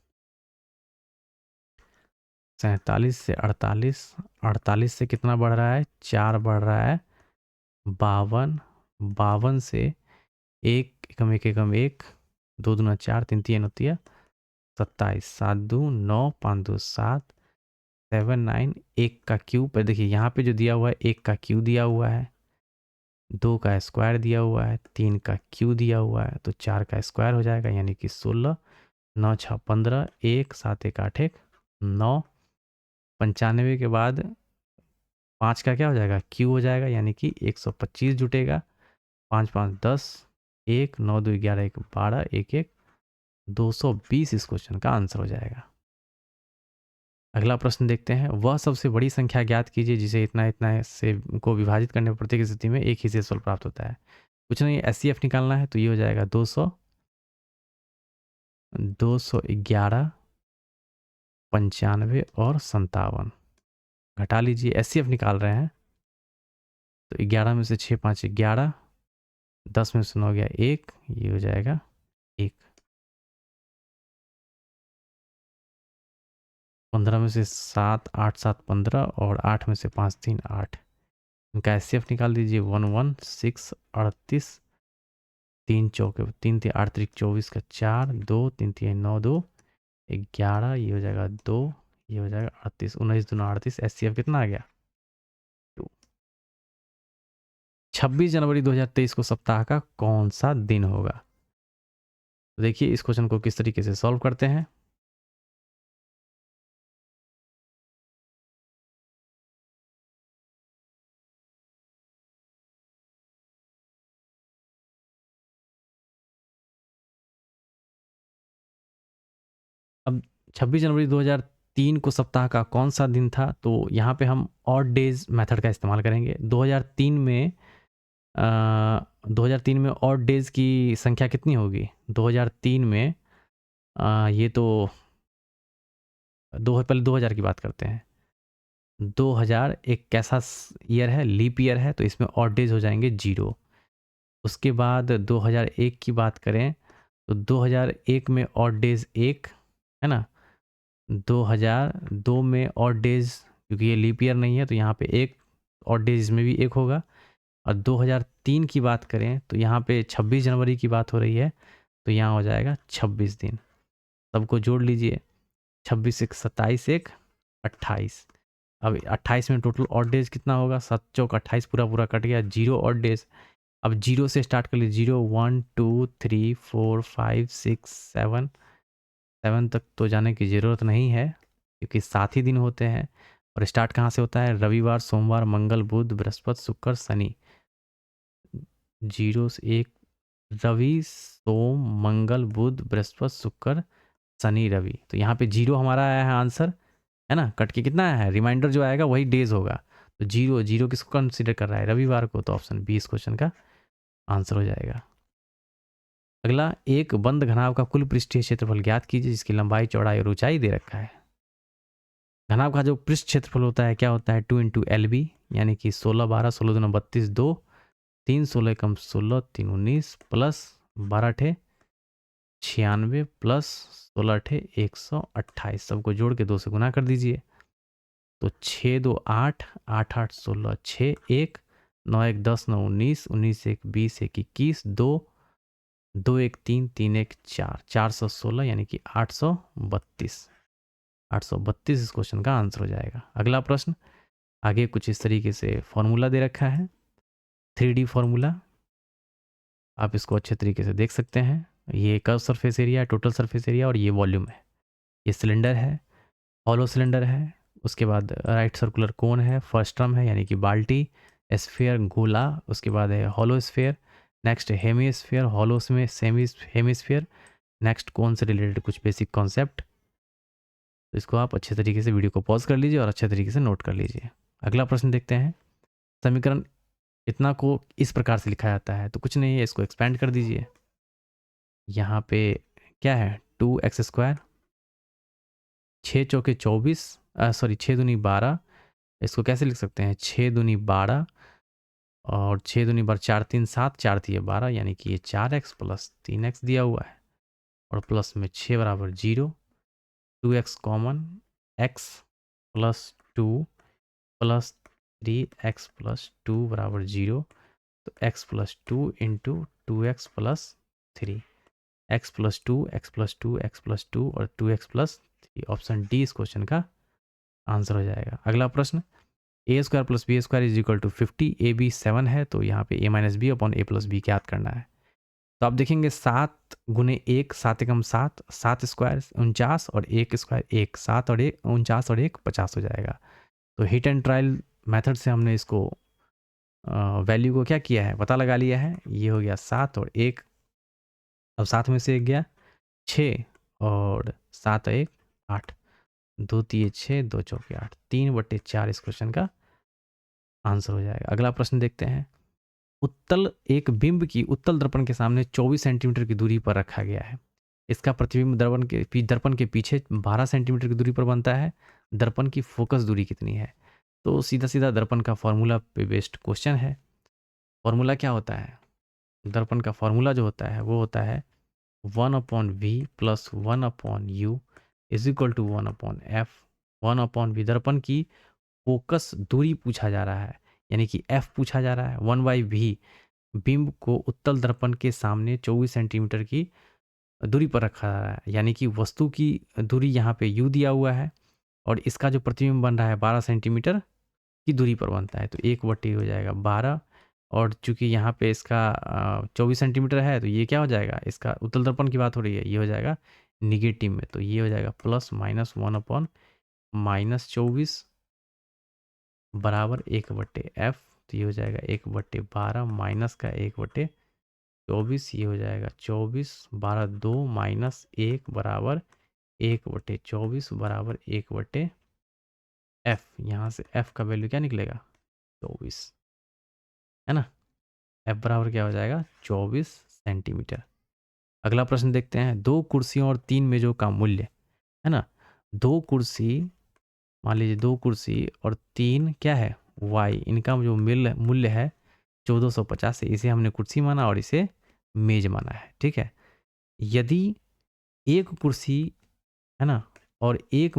47 से 48, 48 से कितना बढ़ रहा है, 4 बढ़ रहा है, 52, 52 से एक एकम एक एकम एक, 2 दूना 4, 3 तीन होती है 27, 7 दो 9, 5 दो 7, 7 9, 1 का क्यू पर देखिए, यहाँ पे जो दिया हुआ है 1 का क्यू दिया हुआ है, 2 का स्क्वायर दिया हुआ है, 3 का क्यू दिया हुआ है, तो 4 का स्क्वायर हो जाएगा, यानी कि 16, 9 6 15, 1 7 1 8 1 9, 95 के बाद 5 का क्या हो जाएगा, क्यू हो जाएगा, यानी कि 125 जुटेगा, 5 5 10, 1 9 2 11 1 12 1 1 220 इस क्वेश्चन का आंसर हो जाएगा। अगला प्रश्न देखते हैं। वह सबसे बड़ी संख्या ज्ञात कीजिए जिसे इतना इतना से को विभाजित करने पर प्रत्येक स्थिति में एक ही शेषफल प्राप्त होता है। कुछ नहीं, एचसीएफ निकालना है, तो ये हो जाएगा 200, 211, 95 और 57। घटा लीजिए, एचसीएफ निकाल रहे हैं, तो 11 में से 6 5 11, 10 में से 9 गया 1, ये हो जाएगा 1। 15 में से 7 8 7 15, और 8 में से 5 3 8, इनका एचसीएफ निकाल दीजिए। 1 1 6 38, 3 चौके 3 3 8 3 24 का 4, 2 3 3 9 2 11, ये हो जाएगा 2, ये हो जाएगा 38, 19 दूना 38, एचसीएफ कितना आ गया 2। 26 जनवरी 2023 को सप्ताह का कौन सा दिन होगा। तो देखिए इस क्वेश्चन को किस तरीके से सॉल्व करते हैं। अब 26 जनवरी 2003 को सप्ताह का कौन सा दिन था, तो यहाँ पे हम ऑड डेज मेथड का इस्तेमाल करेंगे। 2003 में 2003 में ऑड डेज की संख्या कितनी होगी 2003 में, ये तो पहले 2000 की बात करते हैं। 2000 एक कैसा ईयर है, लीप ईयर है, तो इसमें ऑड डेज हो जाएंगे 0। उसके बाद 2001 की बात करें तो 2001 में ऑड डेज 1 है ना, 2002 में ऑड डेज, क्योंकि ये लीप ईयर नहीं है तो यहाँ पे एक ऑड डेज इसमें भी 1 होगा। और 2003 की बात करें तो यहाँ पे 26 जनवरी की बात हो रही है, तो यहाँ हो जाएगा 26 दिन। सबको जोड़ लीजिए, 26 एक 27 एक 28। अब 28 में टोटल ऑड डेज कितना होगा, 7 चौक 28 पूरा पूरा कट गया, 0 ऑड डेज। अब 0 से स्टार्ट कर लीजिए, 0 1 2 3 4 5 6 7, 7 तक तो जाने की ज़रूरत नहीं है क्योंकि 7 ही दिन होते हैं। और स्टार्ट कहाँ से होता है, रविवार सोमवार मंगल बुध बृहस्पति शुक्र शनि। 0 से 1, रवि सोम मंगल बुध बृहस्पति शुक्र शनि रवि। तो यहाँ पे 0 हमारा आया है आंसर, है ना, कट के कितना आया है, रिमाइंडर जो आएगा वही डेज होगा। तो 0 0 किसको कंसिडर कर रहा है, रविवार को। तो ऑप्शन बी इस क्वेश्चन का आंसर हो जाएगा। अगला, एक बंद घनाभ का कुल पृष्ठीय क्षेत्रफल ज्ञात कीजिए जिसकी लंबाई चौड़ाई और ऊंचाई दे रखा है। घनाभ का जो पृष्ठ क्षेत्रफल होता है क्या होता है, 2 इंटू एल बी, यानी कि 16 12 16 दूना 32 2 3 16 कम 16 3 19 प्लस 12 ठे 96 प्लस 16 ठे 128, सबको जोड़ के 2 से गुना कर दीजिए। तो 6 2 8 8 8 16 6 1 9 1 10 9 19 19 1 20 1 21 2 2 1 3 3 1 4 416 यानी कि 832 832 इस क्वेश्चन का आंसर हो जाएगा। अगला प्रश्न, आगे कुछ इस तरीके से फॉर्मूला दे रखा है, 3D फॉर्मूला, आप इसको अच्छे तरीके से देख सकते हैं। ये कर्व सरफेस एरिया है, टोटल सरफेस एरिया, और ये वॉल्यूम है। ये सिलेंडर है, हॉलो सिलेंडर है। उसके बाद राइट सर्कुलर कोन है, फर्स्ट टर्म है यानी कि बाल्टी, स्फीयर गोला, उसके बाद है hollow sphere, next hemisphere, hollow में semi hemisphere, next cone से रिलेटेड कुछ बेसिक कॉन्सेप्ट। तो इसको आप अच्छे तरीके से वीडियो को पॉज कर लीजिए और अच्छे तरीके से नोट कर लीजिए। अगला प्रश्न देखते हैं। समीकरण इतना को इस प्रकार से लिखा जाता है, तो कुछ नहीं है, इसको एक्सपेंड कर दीजिए। यहाँ पे क्या है, 2x², 6 चौके 24, सॉरी 6 दूनी 12, इसको कैसे लिख सकते हैं, 6 दूनी 12 और 6 दूनी 12 4 3 7 4 3 12, यानी कि ये 4x प्लस 3x दिया हुआ है और प्लस में 6 बराबर 0, 2x common, x plus 2 plus 3x plus 2 बराबर 0। तो x plus 2 into 2x plus 3, x plus 2 x plus 2 x plus 2 और 2x प्लस 3, ऑप्शन डी इस क्वेश्चन का आंसर हो जाएगा। अगला प्रश्न, a² plus b² is equal to 50, A B 7 है, तो यहाँ पे a minus B upon a plus B याद करना है। तो आप देखेंगे 7 गुने 1 7 एकम 7, 7 स्क्वायर 49 और 1 स्क्वायर 1, 7 और 1 49 और 1 50 हो जाएगा। तो हिट एंड ट्रायल मेथड से हमने इसको वैल्यू को क्या किया है, पता लगा लिया है। ये हो गया 7 और 1, अब 7 में से 1 गया 6 और 7 और 1 8, 2 3 6 2 चौके 8, 3/4 इस क्वेश्चन का आंसर हो जाएगा। अगला प्रश्न देखते हैं। उत्तल एक बिंब की उत्तल दर्पण के सामने 24 सेंटीमीटर की दूरी पर रखा गया है। इसका प्रतिबिंब दर्पण के पीछे 12 सेंटीमीटर की दूरी पर बनता है। दर्पण की फोकस दूरी कितनी है। तो सीधा सीधा दर्पण का फॉर्मूला पे बेस्ड क्वेश्चन है। फॉर्मूला क्या होता है, दर्पण का फॉर्मूला जो होता है वो होता है 1/v plus 1/u is equal to 1/f। 1/v दर्पण की फोकस दूरी पूछा जा रहा है, यानी कि f पूछा जा रहा है। 1/v बिंब को उत्तल दर्पण के सामने 24 सेंटीमीटर की दूरी पर रखा जा रहा है, यानी कि वस्तु की दूरी यहाँ पे u दिया हुआ है और इसका जो प्रतिबिंब बन रहा है 12 सेंटीमीटर की दूरी पर बनता है। तो 1/, हो जाएगा 12, और चूंकि यहाँ पे इसका 24 सेंटीमीटर है तो ये क्या हो जाएगा, इसका उत्तल दर्पण की बात हो रही है, ये हो जाएगा निगेटिव में। तो ये हो जाएगा प्लस माइनस 1/-24 बराबर 1/f। तो ये हो जाएगा 1/12 माइनस का 1/24, ये हो जाएगा 24, 12 2 माइनस 1 बराबर 1/24 बराबर 1/f। यहाँ से f का वैल्यू क्या निकलेगा, 24, है ना। f बराबर क्या हो जाएगा, 24 सेंटीमीटर। अगला प्रश्न देखते हैं। 2 कुर्सियों और 3 मेजों का मूल्य, है ना, 2 कुर्सी, मान लीजिए 2 कुर्सी और 3 क्या है y, इनका जो मूल्य है 1450 है। इसे हमने कुर्सी माना और इसे मेज माना है, ठीक है। यदि एक कुर्सी, है ना, और एक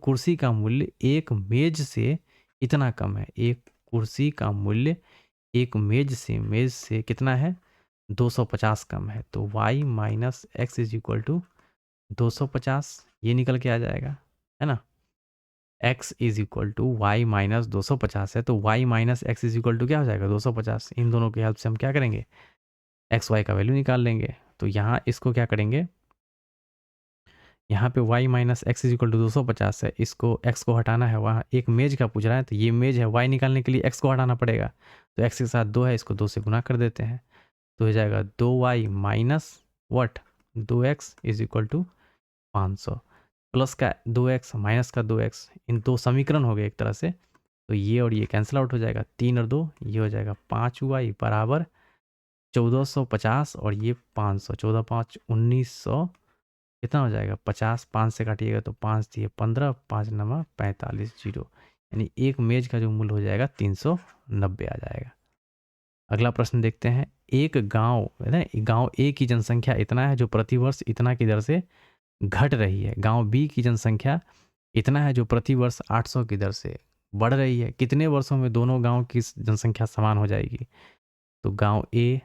कुर्सी का मूल्य एक मेज से इतना कम है, एक कुर्सी का मूल्य एक मेज से कितना है, 250 कम है, तो y minus x is equal to 250, ये निकल के आ जाएगा, है ना। x is equal to y minus 250 है, तो y minus x is equal to क्या हो जाएगा 250। इन दोनों की हेल्प से हम क्या करेंगे, एक्स वाई का वैल्यू निकाल लेंगे। तो यहाँ इसको क्या करेंगे, यहाँ पे y minus x is equal to 250 है, इसको x को हटाना है, वहाँ एक मेज का पूछ रहा है, तो ये मेज है, y निकालने के लिए x को हटाना पड़ेगा। तो x के साथ 2 है, इसको 2 से गुना कर देते हैं, तो हो जाएगा 2y माइनस वट 2x is equal to 500, plus का 2x माइनस का 2x, इन दो समीकरण हो गए एक तरह से, तो ये और ये कैंसिल आउट हो जाएगा, 3 और 2 ये हो जाएगा 5y बराबर 1450 और ये 500, 14 5 1900 कितना हो जाएगा 50, 5 से काटिएगा तो 5 दिए 15, 5 नवा 45 जीरो, यानी एक मेज का जो मूल्य हो जाएगा 390 आ जाएगा। अगला प्रश्न देखते हैं, एक गांव है ना, गांव ए की जनसंख्या इतना है जो प्रतिवर्ष इतना की दर से घट रही है, गांव बी की जनसंख्या इतना है जो प्रतिवर्ष 800 की दर से बढ़ रही है, कितने वर्षों में दोनों गांव की जनसंख्या समान हो जाएगी। तो गांव ए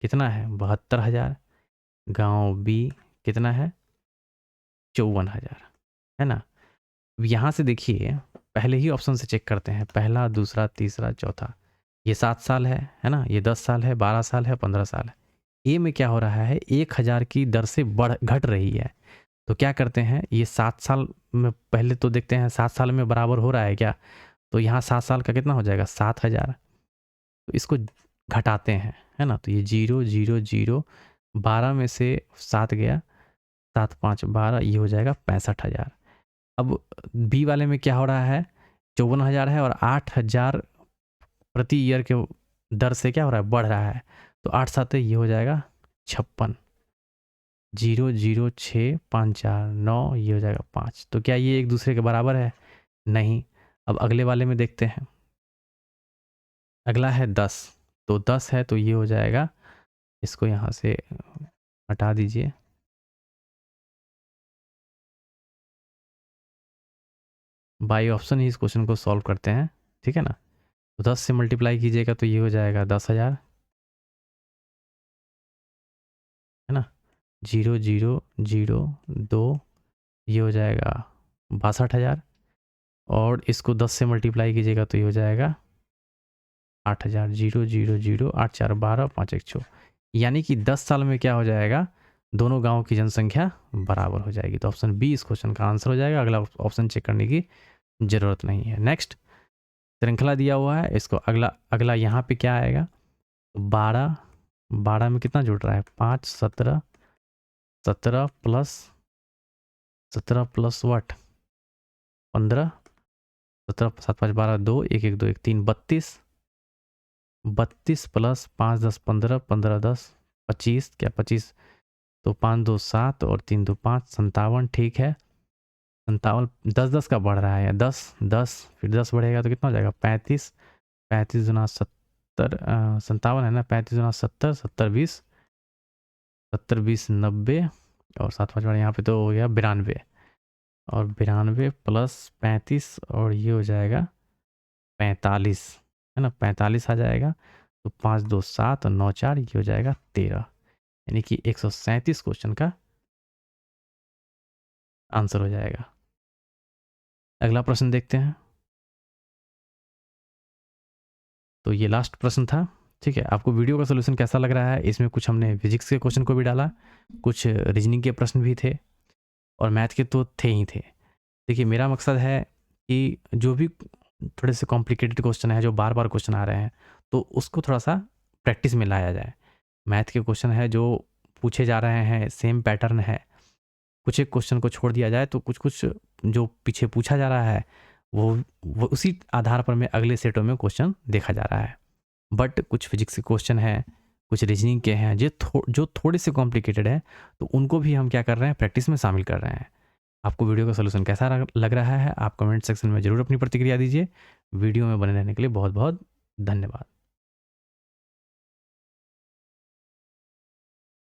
कितना है 72,000, गांव बी कितना है 54,000, है ना। यहाँ से देखिए पहले ही ऑप्शन से चेक करते हैं, पहला दूसरा तीसरा चौथा, ये 7 साल है ना, ये 10 साल है, 12 साल है, 15 साल है। ए में क्या हो रहा है 1,000 की दर से घट रही है, तो क्या करते हैं ये 7 साल में पहले तो देखते हैं 7 साल में बराबर हो रहा है क्या, तो यहाँ 7 साल का कितना हो जाएगा 7,000, तो इसको घटाते हैं, है ना, तो ये 0 0 0 12 में से 7 गया, 7 5 12, ये हो जाएगा 65,000। अब बी वाले में क्या हो रहा है 54,000 है और 8,000 प्रति ईयर के दर से क्या हो रहा है बढ़ रहा है, तो 8 7 ये हो जाएगा 56, 0 0 6 5 4 9, ये हो जाएगा 5। तो क्या ये एक दूसरे के बराबर है, नहीं। अब अगले वाले में देखते हैं, अगला है 10, तो 10 है तो ये हो जाएगा, इसको यहाँ से हटा दीजिए, बाई ऑप्शन ही इस क्वेश्चन को सॉल्व करते हैं, ठीक है ना। तो 10 से मल्टीप्लाई कीजिएगा तो ये हो जाएगा 10,000, है ना, 0 0 0 2, ये हो जाएगा 62,000, और इसको 10 से मल्टीप्लाई कीजिएगा तो ये हो जाएगा 8,000, 0 0 0 8 4 12 5 1 6, यानी कि 10 साल में क्या हो जाएगा दोनों गांवों की जनसंख्या बराबर हो जाएगी। तो ऑप्शन बी इस क्वेश्चन का आंसर हो जाएगा, अगला ऑप्शन चेक करने की जरूरत नहीं है। नेक्स्ट श्रृंखला दिया हुआ है, इसको अगला अगला यहाँ पे क्या आएगा 12, 12 में कितना जुड़ रहा है 5 17, 17 प्लस 17 प्लस वट 15, 17 7 5 12 2 1 1 2 1 3 32, 32 प्लस 5 10 15, 15 10 25, क्या 25, तो 5 2 7 और 3 2 5 57, ठीक है 57, 10 10 का बढ़ रहा है 10 10, फिर 10 बढ़ेगा तो कितना हो जाएगा 35, 35 गुना 70 57 है ना, 35 गुना 70 70 20 70 20 90, और 7 5 बढ़ यहाँ पे तो हो गया 92, और 92 प्लस 35 और ये हो जाएगा 45, है ना 45 आ जाएगा, तो 5 2 7 और 9 4 ये हो जाएगा 13, यानी कि 137 क्वेश्चन का आंसर हो जाएगा। अगला प्रश्न देखते हैं, तो ये लास्ट प्रश्न था, ठीक है। आपको वीडियो का सोल्यूशन कैसा लग रहा है, इसमें कुछ हमने फिजिक्स के क्वेश्चन को भी डाला, कुछ रीजनिंग के प्रश्न भी थे, और मैथ के तो थे ही थे। देखिए मेरा मकसद है कि जो भी थोड़े से कॉम्प्लिकेटेड क्वेश्चन है, जो बार बार क्वेश्चन आ रहे हैं, तो उसको थोड़ा सा प्रैक्टिस में लाया जाए। मैथ के क्वेश्चन है जो पूछे जा रहे हैं सेम पैटर्न है, कुछ एक क्वेश्चन को छोड़ दिया जाए तो कुछ कुछ जो पीछे पूछा जा रहा है वो उसी आधार पर में अगले सेटों में क्वेश्चन देखा जा रहा है। बट कुछ फिजिक्स के क्वेश्चन हैं, कुछ रीजनिंग के हैं जो थोड़े से कॉम्प्लिकेटेड है, तो उनको भी हम क्या कर रहे हैं प्रैक्टिस में शामिल कर रहे हैं। आपको वीडियो का सोल्यूशन कैसा लग रहा है, आप कमेंट सेक्शन में ज़रूर अपनी प्रतिक्रिया दीजिए। वीडियो में बने रहने के लिए बहुत बहुत धन्यवाद।